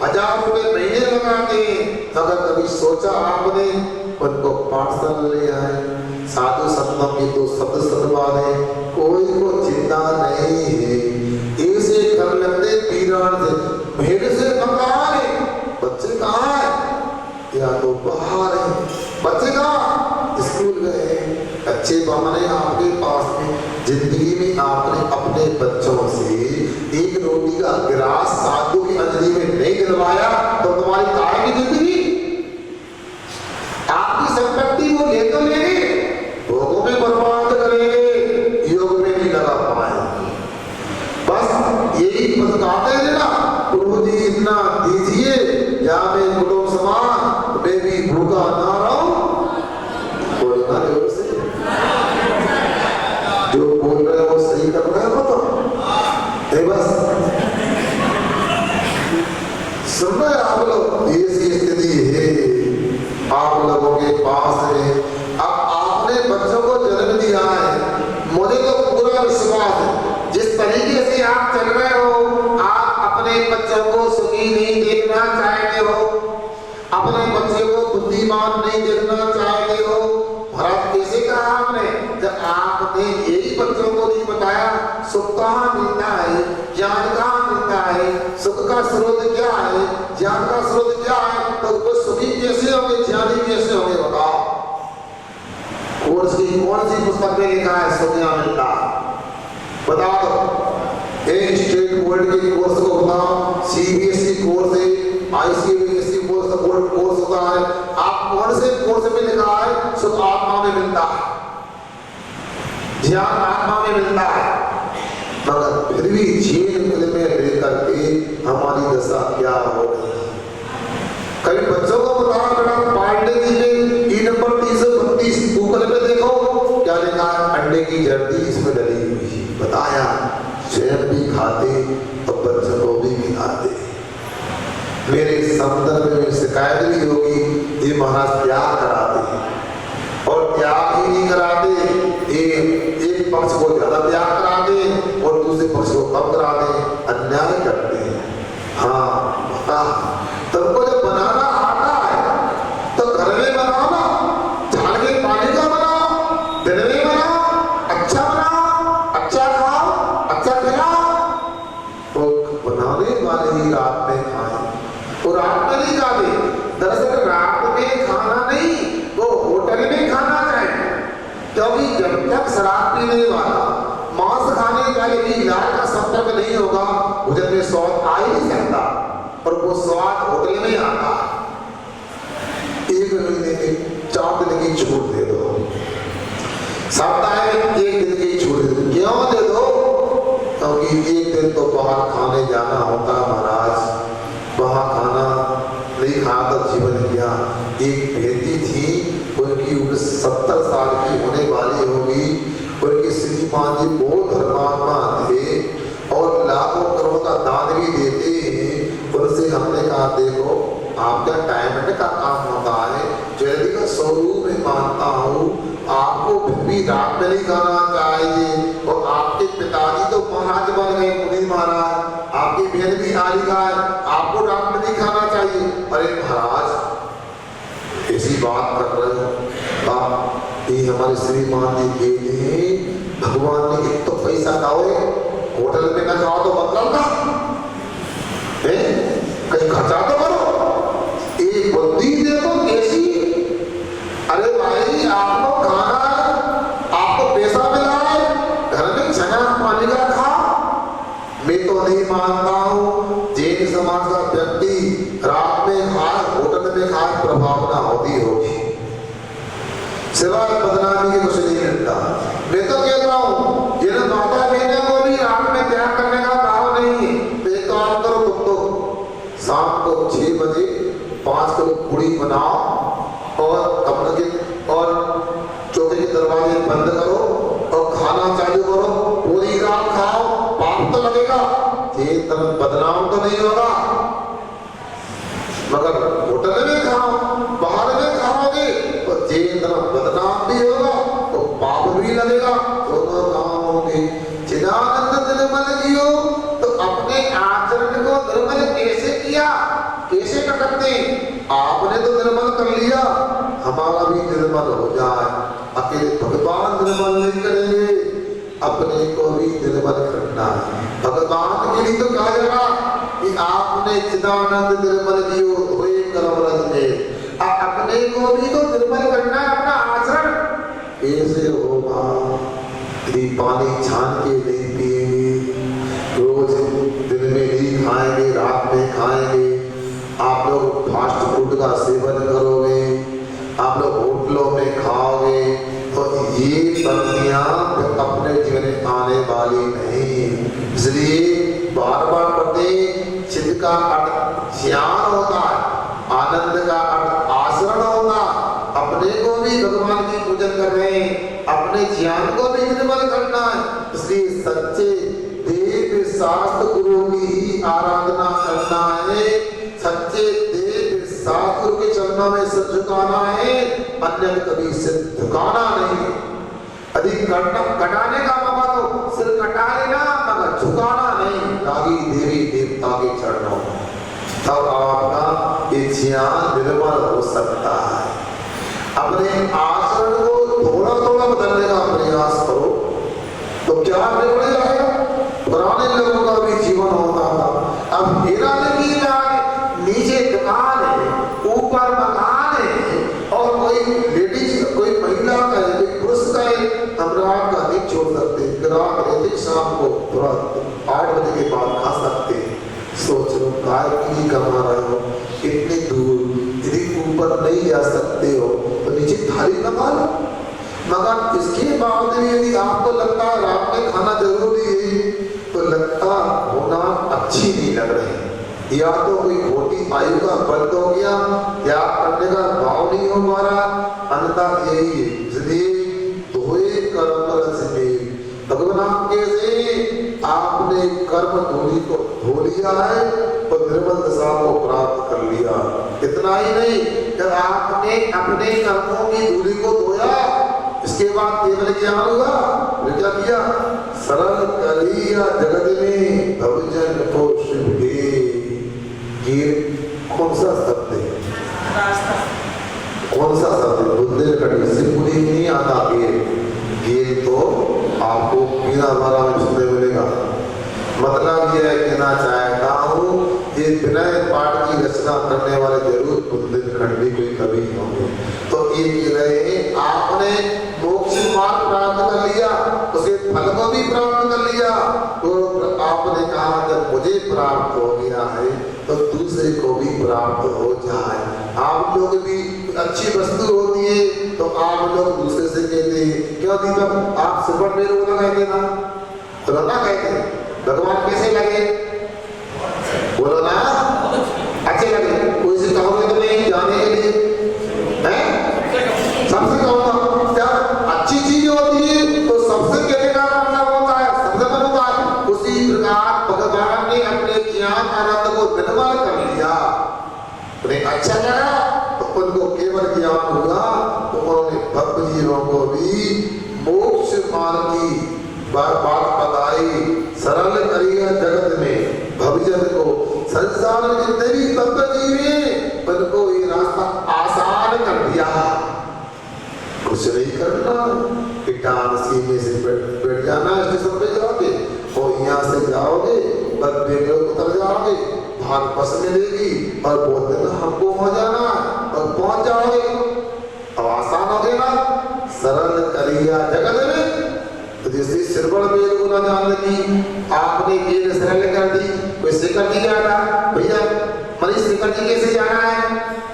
A: 1000 रुपए महीने लगाते, मगर कभी सोचा आपने उनको पाठशाला ले आए, साधु संतों की तो शब्द सुनवा दे, कोई को चिंता नहीं है। ऐसे कर लेते पीरान से, भेड़ से मंगा ले, बच्चे कहाँ है? या अच्छे बहाने आपके पास में। जिंदगी में आपने अपने बच्चों से एक रोटी का गिलास साधु की अंजलि में नहीं दिलवाया तो तुम्हारी काय की जिंदगी। आपकी संपत्ति वो ले तो लेंगे, भोगों में बर्बाद करेंगे, योग में नहीं लगा पाएंगे। बस यही बताते हैं ना, प्रभु जी इतना दीजिए या मैं कुटुंब समान मैं भी भूखा ना रहूं। बोलना जोर से, जो बोल रहे हो वो सही कर रहे हो तो बस सुन रहे आप लोग। ऐसी स्थिति है आप लोगों के पास है। अब आपने बच्चों को जन्म दिया है, मुझे तो पूरा विश्वास है जिस तरीके से आप चल रहे हो, आप अपने बच्चों को सुखी नहीं देखना चाहते हो, अपने बच्चे को बुद्धिमान नहीं देखना चाहते हो। महाराज कैसे कहा आपने, जब आपने यही बच्चों को नहीं बताया सुख कहाँ मिलता है, ज्ञान कहाँ मिलता है, सुख का स्रोत क्या है, ज्ञान का स्रोत क्या है, तो वो सुखी कैसे होंगे, ज्ञानी कैसे होंगे बताओ। कोर्स की कौन सी पुस्तक में लिखा है सुख यहाँ मिलता बताओ तो। एक स्टेट बोर्ड के कोर्स को बताओ, सीबीएसई कोर्स है, आईसीएसई कोर्स होता है, आप कौन से कोर्स में लिखा है सुख आत्मा में मिलता है, ज्ञान आत्मा में मिलता है। मगर फिर भी झील में लेकर के हमारी दशा क्या हो गई। कई बच्चों को बताना पड़ा पार्ले जी में ई नंबर 332 गूगल पे देखो क्या लिखा है, अंडे की जर्दी इसमें डली हुई। बताया स्वयं भी खाते और बच्चों को भी खिलाते। मेरे संदर्भ में शिकायत भी होगी ये महाराज त्याग कराते और त्याग ही नहीं कराते, एक पक्ष को ज्यादा त्याग करा दे और दूसरे पक्ष को कम करा दे, अन्याय करते हैं। हाँ तुमको जब बनाना आता है तो घर में बनाओ ना, झाड़ के पानी का बनाओ, दिन में बनाओ, अच्छा खाओ, अच्छा खिलाओ। तो बनाने वाले ही रात में खाएं और रात में नहीं खाते। दरअसल रात में खाना नहीं, वो होटल में खाना चाहिए, क्योंकि जब तक शराब पीने वाला मांस खाने का यदि लाल का संपर्क नहीं होगा भोजन में स्वाद आ ही नहीं सकता, और वो स्वाद होटल में आता। एक महीने के 4 दिन की छूट दे दो, साप्ताहिक 1 दिन की छूट दे दो। क्यों दे दो? क्योंकि 1 दिन तो बाहर खाने जाना होता महाराज, वहां खाना नहीं खाकर जीवन किया। एक बेटी थी, उनकी उम्र 70 साल की होने वाली होगी, उनके श्रीमान जी बहुत धर्मात्मा थे और लाखों करोड़ का दान भी देते हैं। उनसे हमने कहा देखो आपका टाइम का काम होता है, जल्दी का स्वरूप में मानता हूँ, आपको फिर भी रात में नहीं खाना चाहिए। और आपके पिताजी तो महाराज बन गए, मुनि महाराज, आपकी बहन भी आलिका है, आपको रात में नहीं खाना चाहिए। अरे महाराज ऐसी बात कर रहे हो, ये हमारे श्रीमान जी कहते हैं भगवान ने एक तो पैसा खाओ, होटल में ना खाओ तो मतलब का कहीं खर्चा तो करो, एक बुद्धि देखो कैसी। अरे भाई आपको खाना है, आपको पैसा मिला है, घर में चना पानी का खाओ। मैं तो नहीं मानता हूँ जैन समाज का व्यक्ति रात में खाए, होटल में खाए, प्रभावना होती होगी, सिवाय बदनामी के कुछ नहीं मिलता। मैं तो कहता हूँ जिन माता बहनों को भी रात में त्याग करने का भाव नहीं है तो एक काम करो, तुम तो शाम को 6 बजे 5 किलो पूड़ी बनाओ और अपने और चौके के दरवाजे बंद करो और खाना चालू करो, पूरी रात खाओ, पाप तो लगेगा, ये तरह बदनाम तो नहीं होगा। मगर होटल में खाओ, बाहर में खाओगे तो जे तरह बदनाम भी होगा तो पाप भी लगेगा, दोनों काम होंगे। चिदानंद निर्मल जियो तो अपने आचरण को निर्मल कैसे किया, कैसे कर सकते? आपने तो निर्मल कर लिया, हमारा भी निर्मल हो जाए। अकेले भगवान निर्मल नहीं करेंगे, अपने को भी निर्मल करना है। भगवान के लिए तो कहा जाएगा कि आपने चिदानंद निर्मल जियो हुए कर्म रस में, अपने को भी तो निर्मल करना है, अपना आचरण कैसे हो पानी छान के नहीं पिएंगे, रोज दिन में नहीं खाएंगे, रात में खाएंगे, आप लोग फास्ट फूड का सेवन करोगे, आप लोग होटलों में खाओगे, तो ये पंक्तियां अपने जीवन में आने वाली नहीं। इसलिए बार बार पढ़ते, चित्त का अर्थ ज्ञान होता है, आनंद का अर्थ आचरण होता, अपने को भी भगवान की पूजन कर रहे हैं, अपने ज्ञान को भी निर्मल करना है। इसलिए सच्चे देव शास्त्र गुरु की ही आराधना करना है, सच्चे देव शास्त्र के चरणों में सिर झुकाना है, अन्य कभी सिर झुकाना नहीं। अधिक कटाने का मौका तो सिर कटा लेना, मगर झुकाना नहीं, ताकि देवी देवता के चरणों में, तब आपका ये ज्ञान निर्मल हो सकता है। अपने आचरण को थोड़ा थोड़ा बदलने का प्रयास करो, तो क्या निर्मल जाएगा। पुराने लोगों का भी जीवन होता था, अब हेरा नहीं जाए, नीचे दुकान है, ऊपर मकान है, और कोई लेडीज, कोई महिला का है, कोई पुरुष का है, हम रात का नहीं छोड़ सकते, ग्राहक रहते शाम को थोड़ा 8 बजे के बाद खा सकते हैं। सोच लो काय की कमा रहे हो, इतनी दूर यदि ऊपर नहीं जा सकते हो तो नीचे थाली कमा लो। मगर इसके बाद भी यदि आपको लगता है रात में खाना जरूरी है, तो लगता होना अच्छी नहीं लग रही, या तो कोई खोटी आयु का बंद हो गया, या करने का भाव नहीं हो पा रहा, अन्यथा यही है। इसलिए धोए कर्म रस में, भगवान के से आपने कर्म धूलि को धो लिया है और निर्मल दशा को प्राप्त कर लिया। इतना ही नहीं, जब आपने अपने कर्मों की धूलि को धोया, इसके बाद केवल क्या हुआ, क्या किया, सरल करिया जगत में भवजन को शिव ये कौन सा शब्द है, कौन सा शब्द है, बुद्धि से पूरी नहीं आता। ये तो आपको बिना बारा में सुनने मिलेगा। मतलब ये है, कहना चाहता हूँ, ये विनय पाठ की रचना करने वाले जरूर बुंदेलखंडी कोई कवि होंगे। तो ये कह रहे हैं, आपने मोक्ष मार्ग प्राप्त कर लिया, उसे फल को भी प्राप्त कर लिया, तो आपने कहा जब मुझे प्राप्त हो गया है तो दूसरे को भी प्राप्त हो जाए। आप लोग भी अच्छी वस्तु होती है तो आप लोग दूसरे से कहते हैं, क्यों दीपक आप सुपर मेरे को कहते ना, रोना कहते, भगवान कैसे लगे, बोलो ना, अच्छे लगे। कोई से कहोगे तो नहीं जाने के लिए, हैं? सबसे कहूँगा, जब अच्छी चीज होती है तो सबसे कहने का मतलब होता है, सबसे बनता है। उसी प्रकार भगवान ने अपने ज्ञान आनंद को निर्मल कर लिया, उन्हें अच्छा लगा तो उनको केवल ज्ञान हुआ, तो उन्होंने भक्त जीवों को भी मोक्ष मार्ग की बात बताई, सरल करिया जगत में भवजन को, संसार में जितने भी तत्व जीवे उनको ये रास्ता आसान कर दिया। कुछ नहीं करना, इटारसी में से बैठ जाना, स्टेशन पे जाओगे और यहाँ से जाओगे बस बेंगलोर उतर जाओगे, भाग बस मिलेगी और बहुत दिन हमको हो जाना और पहुंच जाओगे। अब आसान हो गया ना, सरल करिया जगत में। तो जैसे सिरबड़ बेल को ना जानने की, आपने बेल सरल कर दी, कोई शिखर जी जाना, भैया मनीष शिखर जी कैसे जाना है,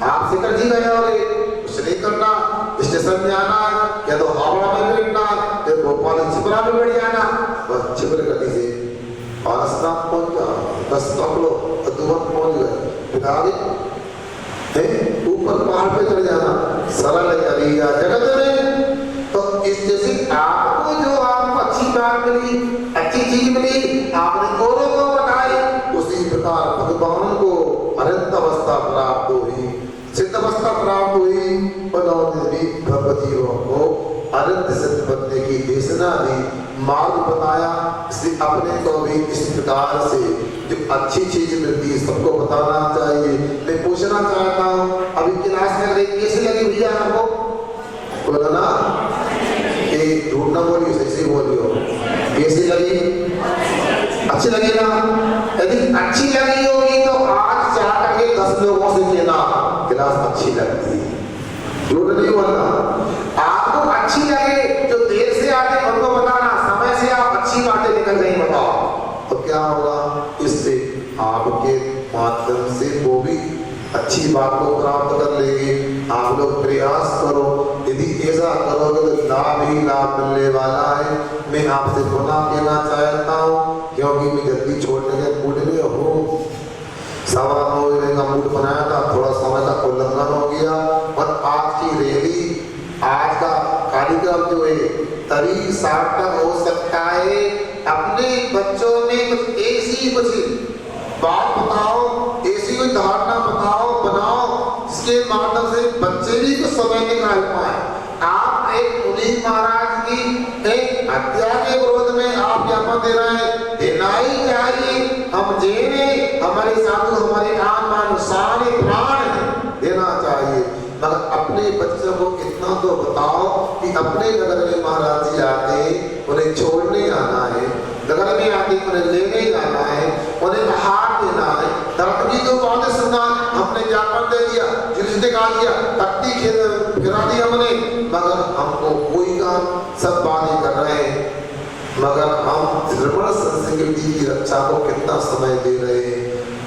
A: आप शिखर जी गए जाओगे, कुछ नहीं करना, स्टेशन में आना, या तो हावड़ा में बैठना, या भोपाल छिपरा में बैठ जाना, बस छिपर गली से पारसनाथ पहुंच जाओ, बस पकड़ो तुरंत पहुंच गए, फिर आगे ऊपर पहाड़ पे चढ़ जाना, सरल करिया जगत में। तो इस जैसे आपको जो आपको अच्छी बात मिली, अच्छी चीज मिली, आपने औरों को बताई, उसी प्रकार भगवान को अनंत अवस्था प्राप्त हुई, सिद्ध अवस्था प्राप्त हुई, उन्होंने भी भगवतीयों को अनंत सिद्ध बनने की देशना दी, मार्ग बताया। इसलिए अपने को भी इस प्रकार से जो अच्छी चीज मिलती है सबको बताना चाहिए। मैं पूछना चाहता हूँ, अभी क्लास में कैसी लगी भैया आपको, बोलो ना, झूठ ना बोलियो, सही बोलियो, कैसी लगी, अच्छी लगी ना। यदि अच्छी लगी होगी तो आज जाकर के 10 लोगों से कहना क्लास अच्छी लगती है, झूठ नहीं बोलना। आपको अच्छी लगे, जो देर से आते उनको बताना, समय अच्छी बात को प्राप्त कर लेंगे। आप लोग प्रयास करो, यदि ऐसा करोगे तो लाभ ही लाभ मिलने वाला है। मैं आपसे पुनः कहना चाहता हूँ, क्योंकि मैं जल्दी छोड़ने के मूड में हूँ। 9:15 बजे का मूड बनाया था, थोड़ा समय का उल्लंघन हो गया। और आज की रैली, आज का कार्यक्रम जो है तभी सार्थक हो सकता है। अपने बच्चों में कुछ ऐसी कुछ बात बताओ, ऐसी कोई धारणा बनाओ जिसके माध्यम से बच्चे भी कुछ समय निकाल पाए। आप एक मुनि महाराज की एक हत्या के विरोध में आप ज्ञापन दे रहे हैं, देना ही चाहिए। हम जेने हमारे साधु हमारे आन बान शान प्राण देना चाहिए, मगर अपने बच्चों को इतना तो बताओ कि अपने नगर में महाराज जी आते उन्हें छोड़ने आना है, नगर में आते उन्हें लेने जाना है, उन्हें आहार देना है। दर्द की तो बातें सुनना, हमने ज्ञापन दे दिया, जिसने कहा दिया, तख्ती गिरा दी हमने, मगर हमको कोई काम, सब बातें कर रहे हैं। मगर हम श्रवण संस्कृति की रक्षा को कितना समय दे रहे हैं।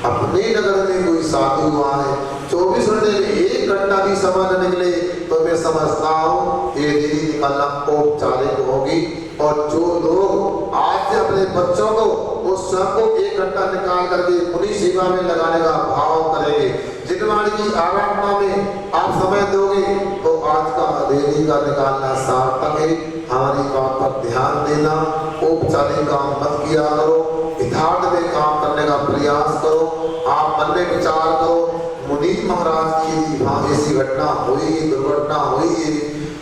A: अपने नगर में कोई साधु हुआ है, 24 घंटे में 1 घंटा भी समय न निकले तो मैं समझता हूँ ये दीदी निकालना औपचारिक होगी। और जो लोग आज से अपने बच्चों को उस स्वयं को 1 घंटा निकाल करके मुनि सेवा में लगाने का भाव करेंगे, जिनवाणी की आराधना में आप समय दोगे तो आज का रैली का निकालना सार्थक है। हमारी बात पर ध्यान देना, औपचारिक काम मत किया करो, यथार्थ में काम करने का प्रयास करो। आप मन में विचार करो, मुनि महाराज की वहाँ ऐसी घटना हुई, दुर्घटना हुई है,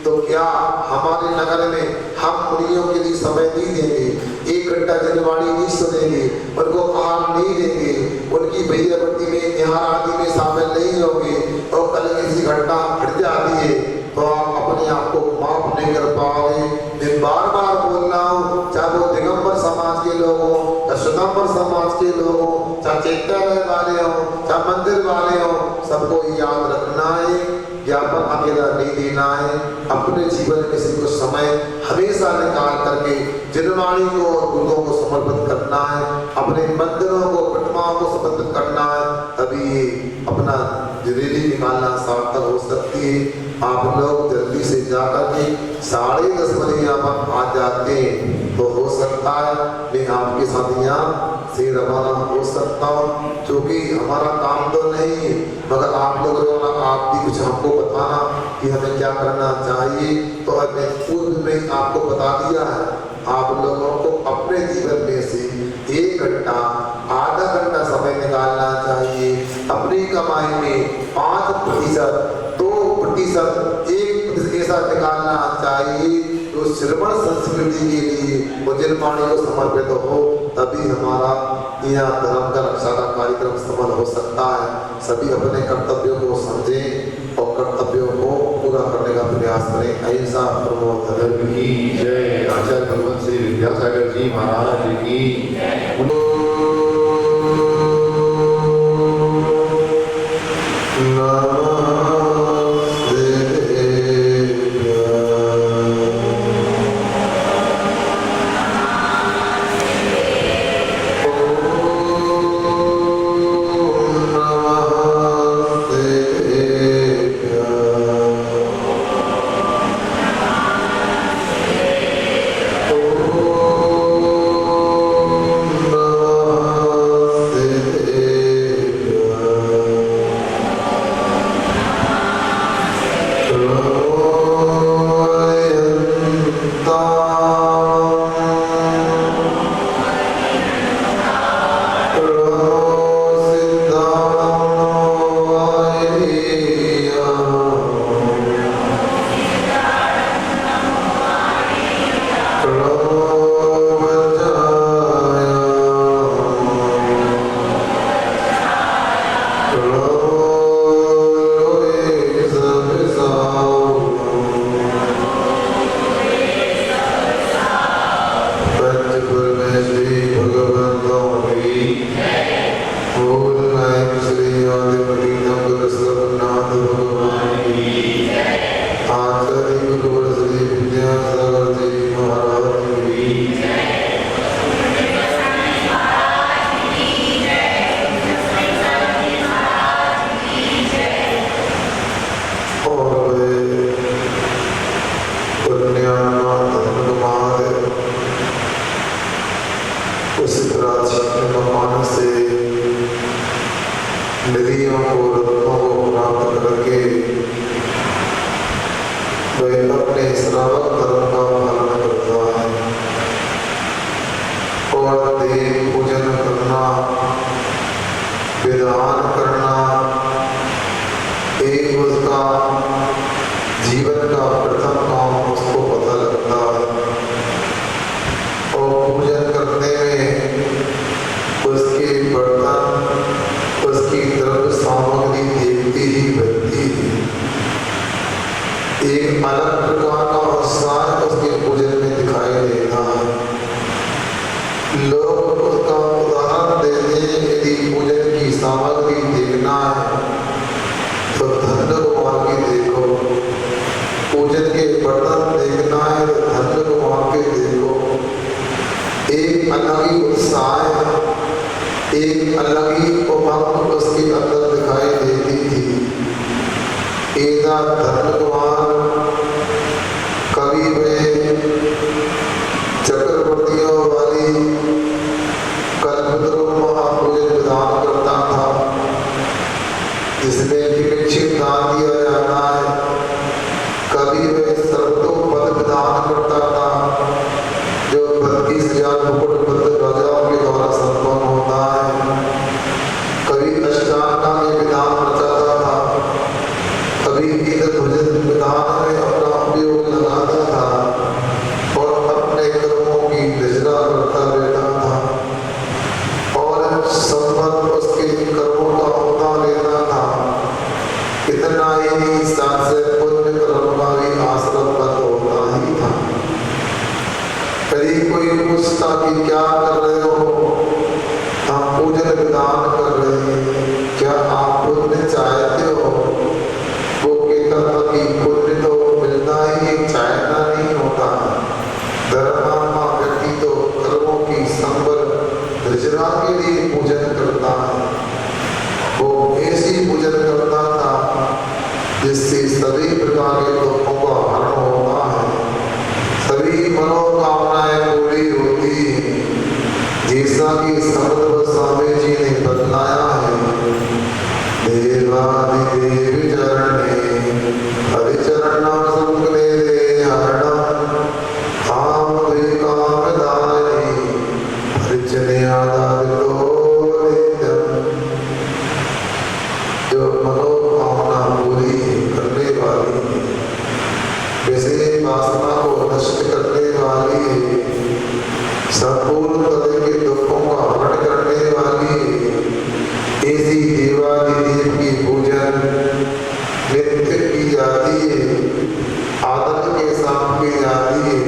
A: तो क्या हमारे नगर में हम मुनियों के लिए समय नहीं देंगे, 1 घंटा जनवाणी नहीं सुनेंगे, उनको आहार नहीं देंगे, उनकी भैयावती में निहार आदि में शामिल नहीं होंगे, और कल ऐसी घटना घट जाती है तो आप अपने आप को माफ नहीं कर पाओगे। मैं बार बार बोल रहा हूँ, चाहे वो दिगंबर समाज के लोग हो, चाहे श्वेतांबर समाज के लोग हो, चाहे चैत्यालय वाले हो, चाहे मंदिर वाले हो, सबको याद रखना है, ज्ञापन अकेला नहीं देना है। अपने जीवन में किसी को समय हमेशा निकाल करके जनवाणी को और गुरुओं को समर्पित करना है, अपने मंदिरों को प्रतिमाओं को समर्पित करना है, तभी अपना रैली निकालना सार्थक हो सकती है। आप लोग जल्दी से जाकर के 10:30 बजे यहाँ पर आ जाते हैं तो हो सकता है मैं आपके साथ यहाँ से रवाना हो सकता हूँ, क्योंकि हमारा काम तो नहीं, मगर आप लोग आप भी कुछ हमको बताना कि हमें क्या करना चाहिए। तो मैंने पूर्व में आपको बता दिया है, आप लोगों को अपने जीवन में से 1 घंटा, आधा घंटा समय निकालना चाहिए। अपनी कमाई में 5%, 2%, 1% ऐसा निकालना चाहिए तो श्रवण संस्कृति के लिए जनवाणी को समर्पित हो, तभी हमारा यहाँ धर्म का रक्षा का कार्यक्रम सफल हो सकता है। सभी अपने कर्तव्यों को समझें और कर्तव्यों को पूरा करने का प्रयास करें। अहिंसा परमो धर्म की जय। आचार्य भगवान श्री विद्यासागर जी महाराज की श्रावक धर्म का पालन करता है और देव पूजन करना, विधान करना एक उसका जीवन का प्रथम काम उसको पता लगता है। और पूजन करने में उसके बर्तन, उसकी द्रव्य सामग्री देखती ही बनती है। एक अलग प्रकार का उत्साह उसके पूजन में दिखाई देता है। लोग उसका उदाहरण देते हैं, यदि पूजन की सामग्री देखना है तो धन्य कुमार की देखो, पूजन के बर्तन देखना है तो धन्य कुमार के देखो। एक अलग ही उत्साह है, एक अलग ही उमंग उसके अंदर दिखाई देती थी। ऐसा धन्य कुमार कवि में चक्रवर्तियों वाली कल्पद्रुम महापूजन विधान करता था, जिसमें विवेक्षित दान दिया जाता है। कवि में सर्वतोपद विधान करता था, जो 32,000 मुकुटबद्ध राजाओं के द्वारा संपन्न होता है। कवि अष्टांगा के विधान रचाता था। कवि भोजन विधान में अपना उपयोग लगाता था और अपने कर्मों की रचना करता रहता था और संबंध उसके कर्मों का होता रहता था। इतना ही साथ से पुण्य कर्म का भी आश्रम बंद होता ही था। कभी कोई पूछता कि क्या कर रहे हो, हम पूजन विधान कर रहे हैं, क्या आप पुण्य चाहते हो? वो कहता था कि पुण्य तो मिलना ही एक चाहना नहीं होता। धर्मात्मा व्यक्ति तो कर्मों की संबल रचना के लिए पूजन करता है। वो ऐसी पूजन करता था जिससे सभी प्रकार के दुखों का हरण होता है, सभी मनोकामनाएं पूरी होती है, जैसा कि समर्थ स्वामी जी ने बतलाया है। देवादिदेव चरणे हरिचरणं संकले हरणं काम कामदायिनी हरिचर्यादादितो नित्यं। जो मनोकामना पूरी करने वाली है, वैसे वासना को नष्ट करने वाली है, संपूर्ण तरह के दुखों का हरण करने वाली है, ऐसी देवादिदेव की पूजन नित्य की जाती है, आदर के साथ की जाती है।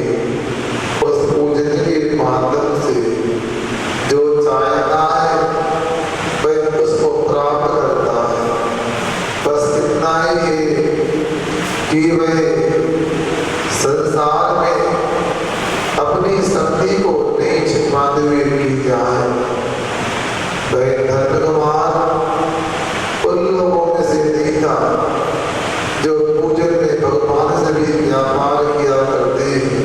A: उस पूजन के माध्यम से जो चाहता है वह उसको प्राप्त करता है। बस इतना ही है कि वह संसार में अपनी शक्ति को नहीं छिपाते हुए की जाए। वह धन्य कुमार उन लोगों में से नहीं था जो पूजन में भगवान से भी व्यापार किया करते हैं,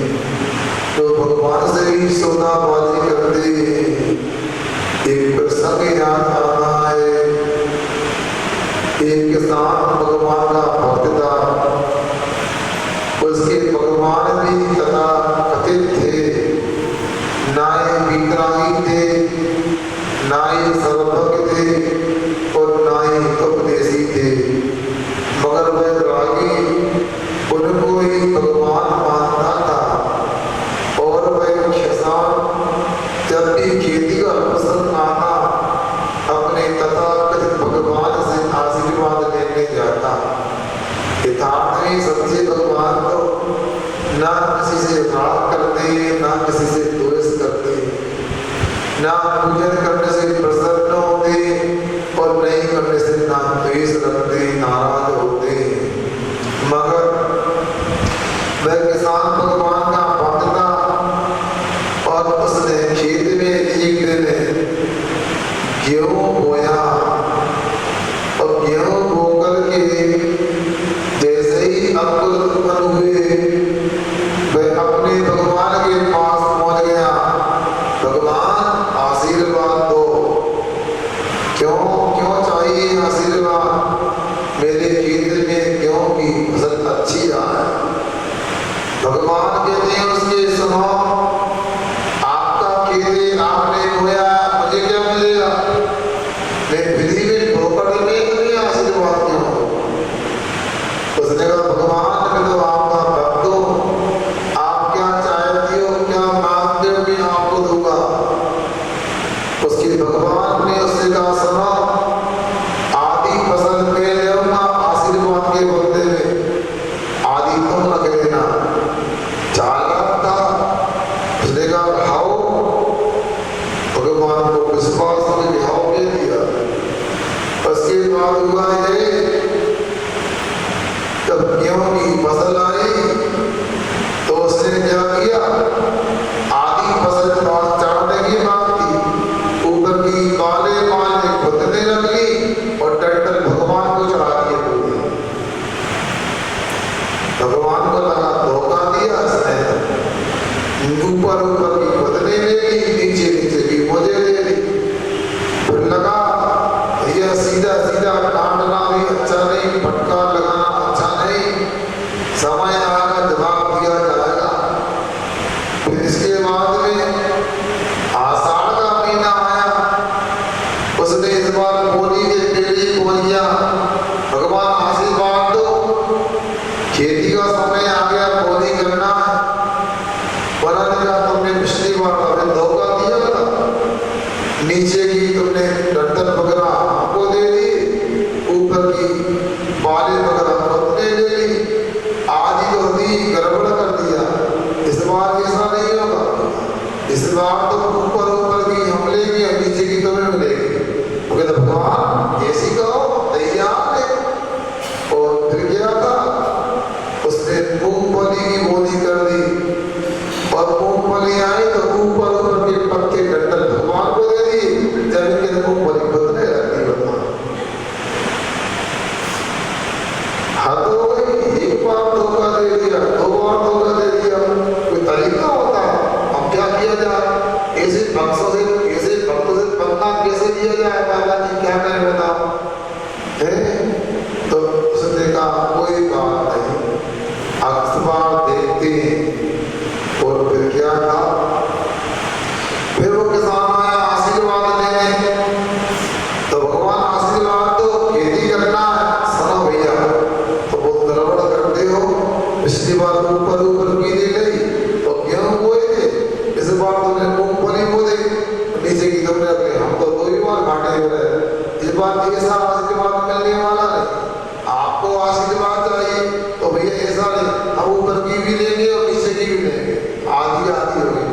A: जो भगवान से भी सौदाबाजी करते हैं। एक प्रसंग याद आता है, एक किसान भगवान का भक्त था। उसके भगवान भी कथा कथित थे, ना ये विग्राही थे, ना ये सर्वज्ञ थे और ना ही उपदेशी थे, मगर वह रागी उनको ही भगवान मानता था। और वह किसान जब भी खेती का प्रसंग आता अपने तथाकथित भगवान से आशीर्वाद लेने जाता। यथार्थ में सच्चे भगवान तो ना किसी से राग करते, ना किसी से द्वेष करते, ना पूजन करने से प्रसन्न होते और नहीं करने से ना द्वेष रखते, नाराज होते। मगर वह किसान भगवान का भक्त था और उसने खेत में एक दिन गेहूं बोया और गेहूं बोकर के जैसे ही अंकुर उत्पन्न हुए, वह अपने भगवान के पास पहुंच गया। भगवान आशीर्वाद दो। क्यों क्यों चाहिए आशीर्वाद? मेरे खेत में गेहूं की फसल अच्छी आए। भगवान ऊपर ऊपर की बदले ले ली, नीचे नीचे की मुझे दे दी। फिर लगा यह सीधा सीधा काटना भी अच्छा नहीं, फटका लगाना अच्छा नहीं, समय आएगा जवाब दिया जाएगा। फिर इसके बाद में आषाढ़ का महीना आया, उसने इस बार बोली के पेड़ी बोलिया, भगवान आशीर्वाद दो, खेती का समय आ गया, बोली करना है। बनाने का तुमने पिछली बार हमें धोखा दिया था, नीचे की तुमने डंडन वगैरह हमको दे दी, ऊपर की बाली वगैरह तुमने ले ली, आधी तो दी गड़बड़ कर दिया। इस बार ऐसा नहीं होगा, इस बार तो ऊपर ऊपर की हम लेंगे और नीचे की तुम्हें मिलेगी। वो कहते भगवान ऐसी कहो, तैयार है। और फिर क्या था, उसने मूंगफली की बोली कर दी, और मूंगफली आई तो ऊपर ऊपर के पक्के डंडल भगवान को दे दी, जमीन के मूंगफली बदले रखी। भगवान हद हो गई, एक बार धोखा दे दिया, दो बार धोखा दे दिया, कोई तरीका होता है। अब क्या किया जाए, ऐसे भक्तों से बदला कैसे दिया जाए, बाबा जी क्या करें बताओ। तो उसने कहा कोई बात नहीं, अखबार देखते हैं। और फिर क्या था, फिर वो किसान आया आशीर्वाद लेने, तो भगवान आशीर्वाद दो, खेती करना है। सुनो भैया, तो वो गड़बड़ करते हो, पिछली बार ऊपर ऊपर की दे गई तो गेहूं बोए थे, इस बार तुमने मूंगफली बो दी, नीचे की तुमने अपने, हम तो 2 ही बार घाटे हो रहे। इस बार ऐसा आशीर्वाद मिलने वाला नहीं, आपको आशीर्वाद चाहिए तो भैया ऐसा नहीं, हम ऊपर की भी लेंगे और नीचे की भी लेंगे, आधी आधी होगी।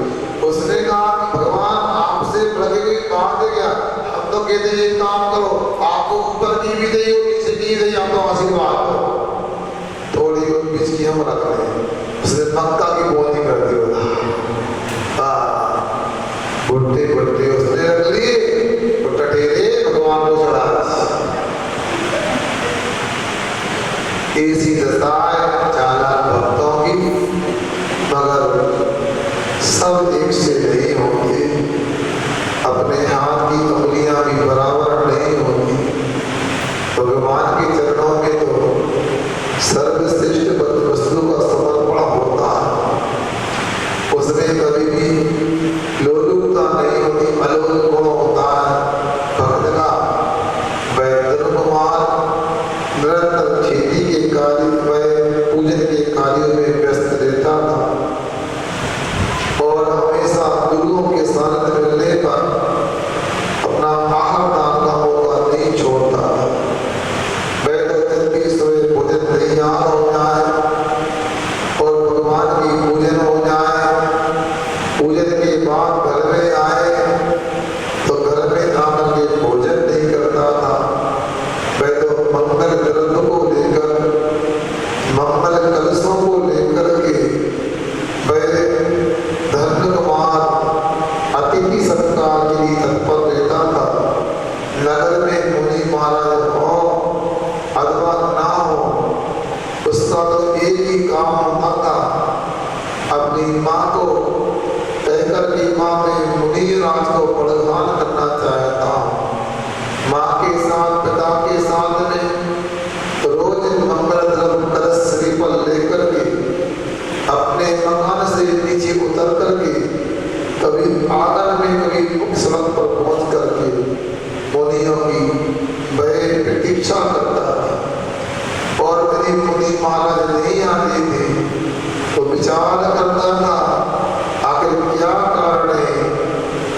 A: उसने कहा भगवान आपसे लगे हुई बात है क्या, हम तो कहते हैं एक काम करो, आपको ऊपर की भी दे और नीचे की भी दे, हम तो आशीर्वाद दो, थोड़ी बीच की हम रख लें। उसने मक्का की बोली कर दी, बुट्टे बुट्टे उसने रख लिए, टटेरे भगवान को चढ़ा। ऐसी दशा है चालाक भक्तों की, मगर सब एक से नहीं होंगे, अपने हाथ की उंगलियां भी बराबर नहीं होती। भगवान के चरणों में तो सर्वश्रेष्ठ वस्तु का समर्पण होता है, उसमें कभी भी लोलुपता नहीं होती, अलोल गुण होता है भक्त का। वैद्य कुमार निरंतर खेती के कार्य में, पूजन के कार्यों में व्यस्त रहता था, और हमेशा गुरुओं के सानिध्य मिलने पर अपना आहार दान का मौका नहीं छोड़ता। वैद्य सोए भोजन तैयार हो जाए और भगवान की पूजन हो जाए, पूजन के बाद घर में आए तो घर में आकर के भोजन नहीं करता था। वह तो मंगल ग्रंथ को लेकर, मंगल कलशों को लेकर के वह धन्य कुमार अतिथि सत्कार के लिए तत्पर रहता था। नगर में मुनि महाराज हो अथवा ना हो, उसका तो एक ही काम होता था, अपनी माँ को कहकर की माँ में मुनि राज को प्रधान करना चाहता हूँ। माँ के साथ, पिता के साथ में रोज मंगल द्रव्य कलश श्रीफल लेकर के अपने मकान से नीचे उतर करके कभी आंगन में, कभी मुख्य सड़क पर पहुंच करके मुनियों की वह प्रतीक्षा करता था। और यदि मुनि महाराज नहीं आते थे तो विचार करता था आखिर क्या कारण है,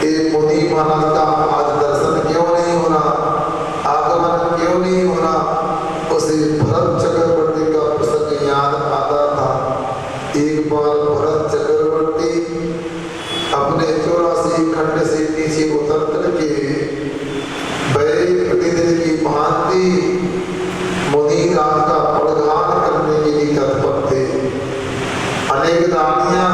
A: एक मुनि महाराज का आज दर्शन क्यों नहीं होना, आगमन क्यों नहीं होना। उसे भरत चक्रवर्ती का प्रसंग याद आता था। एक बार भरत चक्रवर्ती अपने 84 खंड से नीचे उतर करके प्रतिदिन की भांति मुनि राज का प्रदान करने के लिए तत्पर थे। अनेक रानियां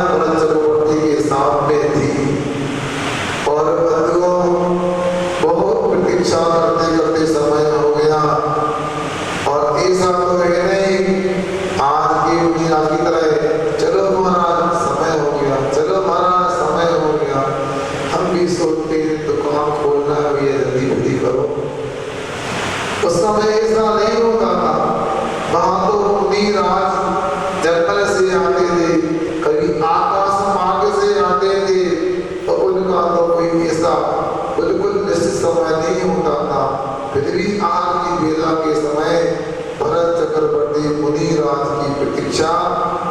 A: भिक्षा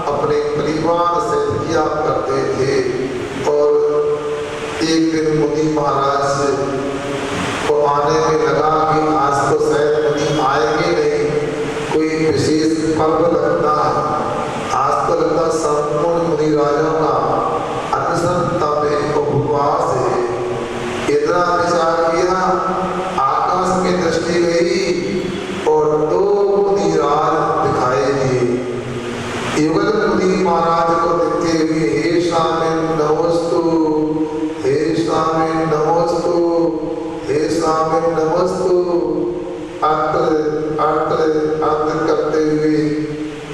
A: अपने परिवार से किया करते थे। और एक दिन मुनि महाराज को आने में लगा कि आज तो शायद मुनि आएंगे नहीं, कोई विशेष पर्व लगता है, आज तो लगता संपूर्ण मुनि राजा का अनशनता में उपवास है। इतना विचार किया, आकाश में दृष्टि गई और दो मुनि राज दिखाई दिए। युगल मुनि महाराज को देखते हुए हे स्वामी नमोस्तु, हे स्वामी नमोस्तु, हे स्वामी नमोस्तु अर्थ करते हुए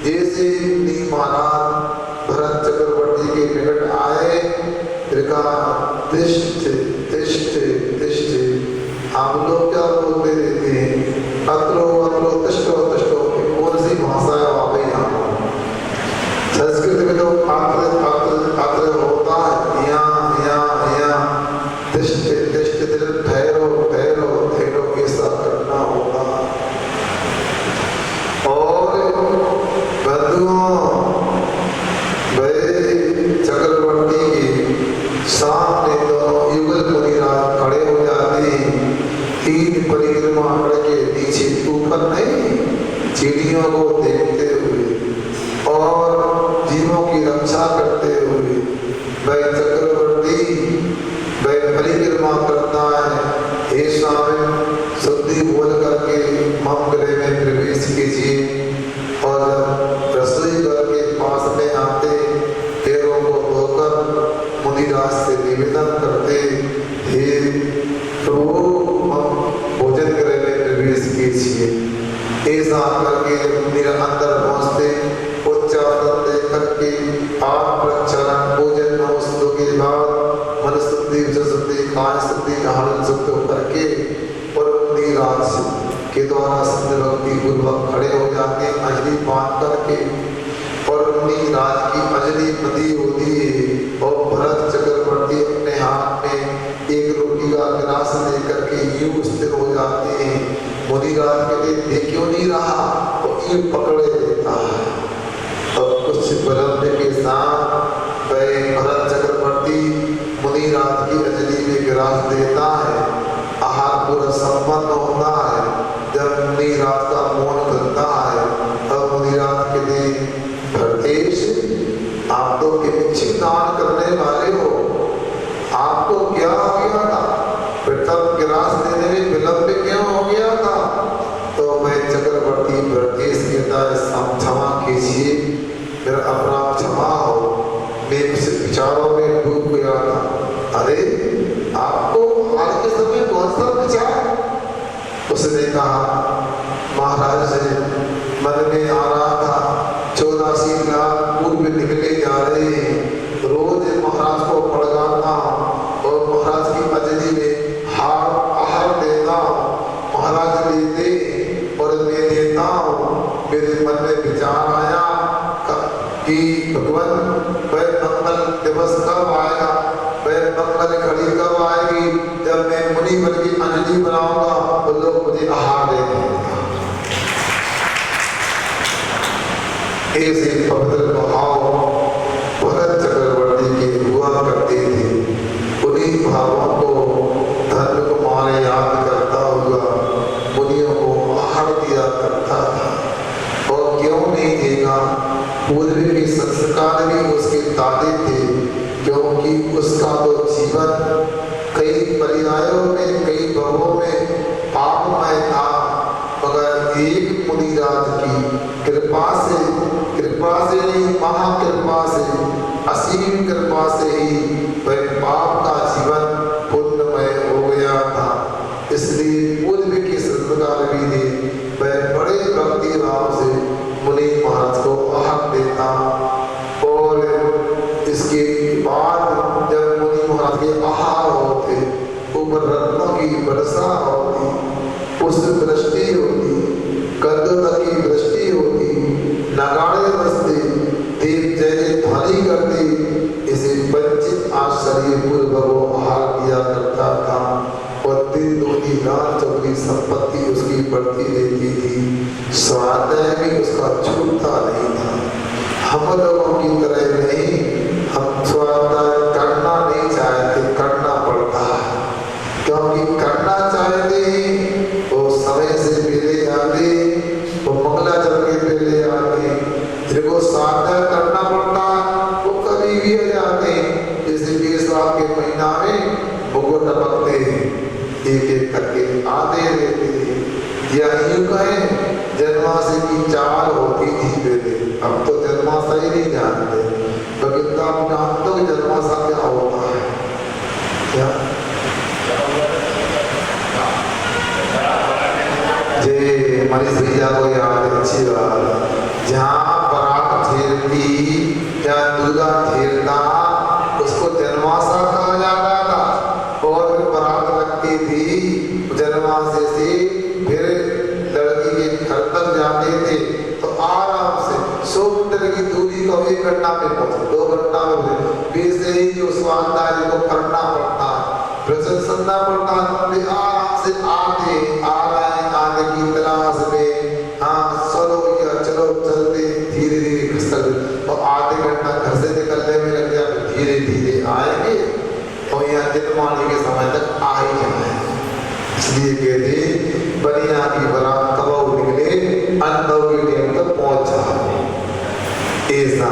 A: जैसे मुनि महाराज भरत चक्रवर्ती के निकट आए, तिष्ठ तिष्ठ तिष्ठ। हम लोग क्या बोलते रहते हैं, अत्रो अत्रो तिष्ठो तिष्ठो, कौन सी भाषा है वहाँ पे? यहाँ संस्कृत में तो अत्र होता है यहाँ तिष्ठ तिष्ठ ठहरो ठहरो ठहरो, ऐसा करना होता है। और बंधुओं, चक्रवर्ती के सामने तो युगल मुनिराज खड़े हो जाते हैं, तीन परिक्रमा करके नीचे ऊपर नहीं, चिड़ियों को देखते हुए और जीवों की रक्षा करते हुए वह चक्रवर्ती वह परिक्रमा करता है। हे स्वामी शुद्धि बोल करके मम गृह में प्रवेश कीजिए। और रसोई घर के पास में आते पैरों को धोकर मुनिराज से निवेदन करते, हे प्रभु हम भोजन गृह में प्रवेश कीजिए। ऐसा करके मुनिरा अंदर पहुँचते, उच्चारण दे करके आप प्रक्षालन भोजन नमस्तु के बाद मन शुद्धि शुद्धि काय शुद्धि आहार शुद्ध करके और मुनिराज के द्वारा संत भक्ति पूर्वक खड़े हो जाते, अंजलि बांध करके। और मुनिराज की अंजलि नदी होती है और भरत चक्रवर्ती अपने हाथ में एक रोटी का गिलास लेकर के यूं स्थिर हो जाते हैं। मुनिराज कहते देख क्यों नहीं रहा, तो यूं पकड़े देता है। और कुछ विलंब के साथ भरत चक्रवर्ती मुनिराज की अंजलि में गिलास देता है। आहार पूरा संपन्न होता है। जब मुनिराज का मौन खुलता है तब मुनिराज के लिए भरतेश आप तो किमिच्छित दान करने वाले हो, आपको क्या हो गया था? तब गिलास देने में विलंब क्यों हो गया था? तो मैं चक्रवर्ती भरतेश कहता है क्षमा कीजिए, मेरा अपराध क्षमा हो, मैं उस विचारों में डूब गया था। अरे आपको आज के समय कौन सा विचार? उसने कहा महाराज से मन में आ रहा था 84 लाख पूर्व निकले जा रहे हैं, रोज महाराज को पड़गाता और महाराज की अंजलि में आहार देता, महाराज लेते और मैं देता हूँ। मेरे मन में विचार आया कि भगवान वह मंगल दिवस कब आएगा, वह मंगल घड़ी कब आएगी जब मैं मुनि बन की अंजलि बनाऊंगा तो लोग मुझे आहार देंगे। ऐसे पवित्र भाव भरत चक्रवर्ती के हुआ करते थे। उन्हीं भावों को धर्म कुमार याद करता हुआ मुनियों को आहार दिया करता था। और क्यों नहीं देगा, पूर्व के संस्कार भी उसके दादे थे, क्योंकि उसका तो जीवन कई पर्यायों में कई भवों में पापमय था, मगर एक मुनिराज की कृपा से नहीं महाकृपा से, असीम कृपा से ही वह पाप का जीवन पुण्यमय हो गया था। इसलिए पूर्व के संस्कार भी ने वह बड़े भक्ति भाव से मुनि महाराज को आहार देता। और इसके बाद जब मुनि महाराज के आहार होते, ऊपर रत्नों की वर्षा होती, पुष्प वृष्टि होती, कंदों की वृष्टि होती, नगाड़े बजते, देव जय ध्वनि करती, इसे वंचित आश्चर्य पूर्वक वो आहार दिया करता था। और दिन दूनी रात चौकी संपत्ति उसकी बढ़ती रहती थी, स्वाध्याय भी उसका छूटता नहीं था। मनीष भैया को याद है, अच्छी बात। जहाँ बारात ठेरती या दूल्हा ठेरता उसको जनमासा कहा जाता था। और फिर बारात लगती थी जनमासे से, फिर लड़की के घर तक जाते थे तो आराम से 100 मीटर की दूरी को 1 घंटा में पहुंचे, 2 घंटा में। वैसे ही जो स्वागताजी को करना पड़ता है, प्रसन्न सुनना पड़ता है, आराम से आते आ रहे आने की तलाश में, हाँ चलो या चलो चलते धीरे धीरे खसक, तो आधे घंटा घर से निकलने में लग गया, धीरे धीरे आएंगे और यहाँ दिनमानी के समय तक आ ही जाए। इसलिए कहते बनिया की बारात कब निकले, अनदव के टाइम तक पहुंचा। ऐसा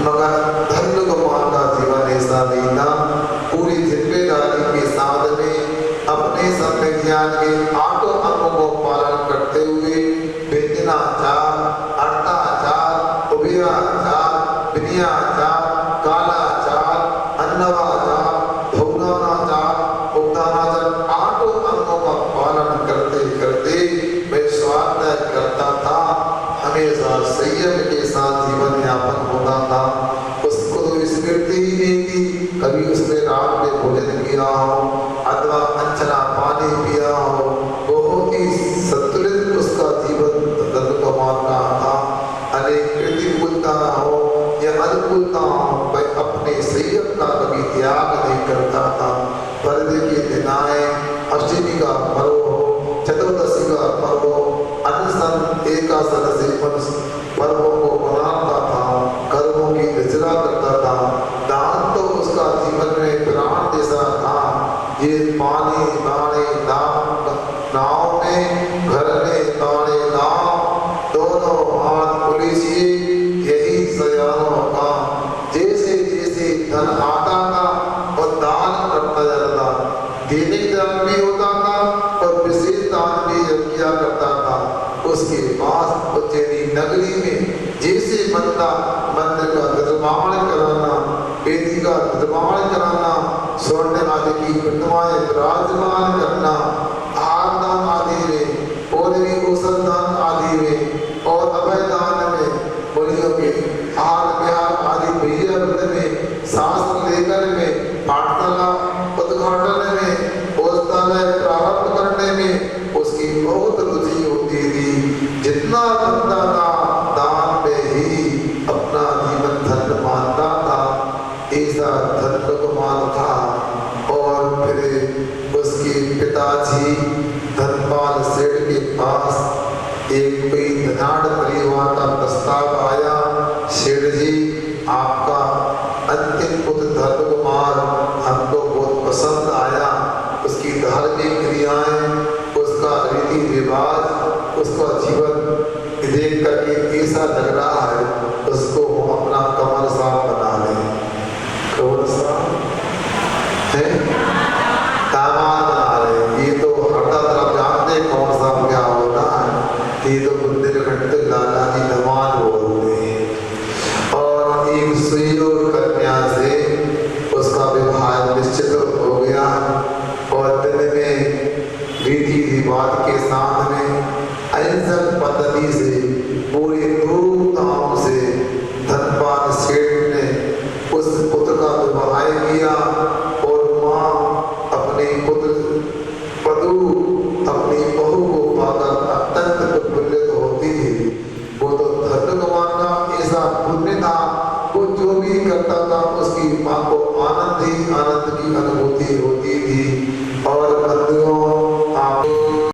A: मगर धन्य कुमार का जीवन ऐसा नहीं था। पूरी जिम्मेदारी के साथ में अपने सम्य ज्ञान के 8 अंगों को पालन करते हुए व्यंजनाचार, अर्थाचार, उभयाचार, विनयाचार, कालाचार, अन्नवाचार, भोजनाचार, उपदानाचार, 8 अंगों का पालन करते करते मैं स्वाध्याय करता था। हमेशा संयम के साथ जीवन यापन होता था। उसको तो स्मृति ही नहीं थी कभी उसने रात में भोजन किया हो अथवा अंचना पानी पिया हो। बहुत ही संतुलित उसका जीवन धर्मकुमार का था। अनेक प्रतिकूलता हो या अनुकूलता हो, वह अपने संयम का कभी त्याग नहीं करता था। पर्दे के दिन आए, अष्टमी का पर्व हो, चतुर्दशी का पर्व हो, अनशन एकादशी से पर्वों को मनाता था, कर्मों की रचना करता था। दान तो उसका जीवन में प्राण जैसा था। ये पानी दाने नाव में, घर में दाने नाव, दोनों हाथ पुलिसिए, यही सयानों का। जैसे जैसे धन आता था और दान करता जाता था। दैनिक दान भी होता था और विशेष दान भी किया करता था। उसके पास उज्जैनी नगरी में जैसे बंदा मंदिर का निर्माण कराना, वेदी का निर्माण कराना, स्वर्ण आदि की प्रतिमाएं विराजमान करना, आरदान आदि में और भी औषधान आदि में और अभयदान में, मुनियों के हार विहार आदि भैया में, शास्त्र लेकर में, पाठशाला उद्घाटन में, औषधालय प्रारंभ करने में उसकी बहुत रुचि होती थी। जितना बंदा था दान में ही अपना जीवन धन्य मानता था। ऐसा धन्य कुमार था। और फिर उसके पिताजी धनपाल सेठ के पास एक कोई धनाढ़ परिवार का प्रस्ताव आया, सेठ जी आपका अंतिम पुत्र धन्य कुमार हमको बहुत पसंद आया। उसकी धार्मिक क्रियाएं, उसका रीति रिवाज, उसका जीवन देख करके ऐसा लग रहा है उसको हम अपना कमर साहब बना लें। कमर साहब है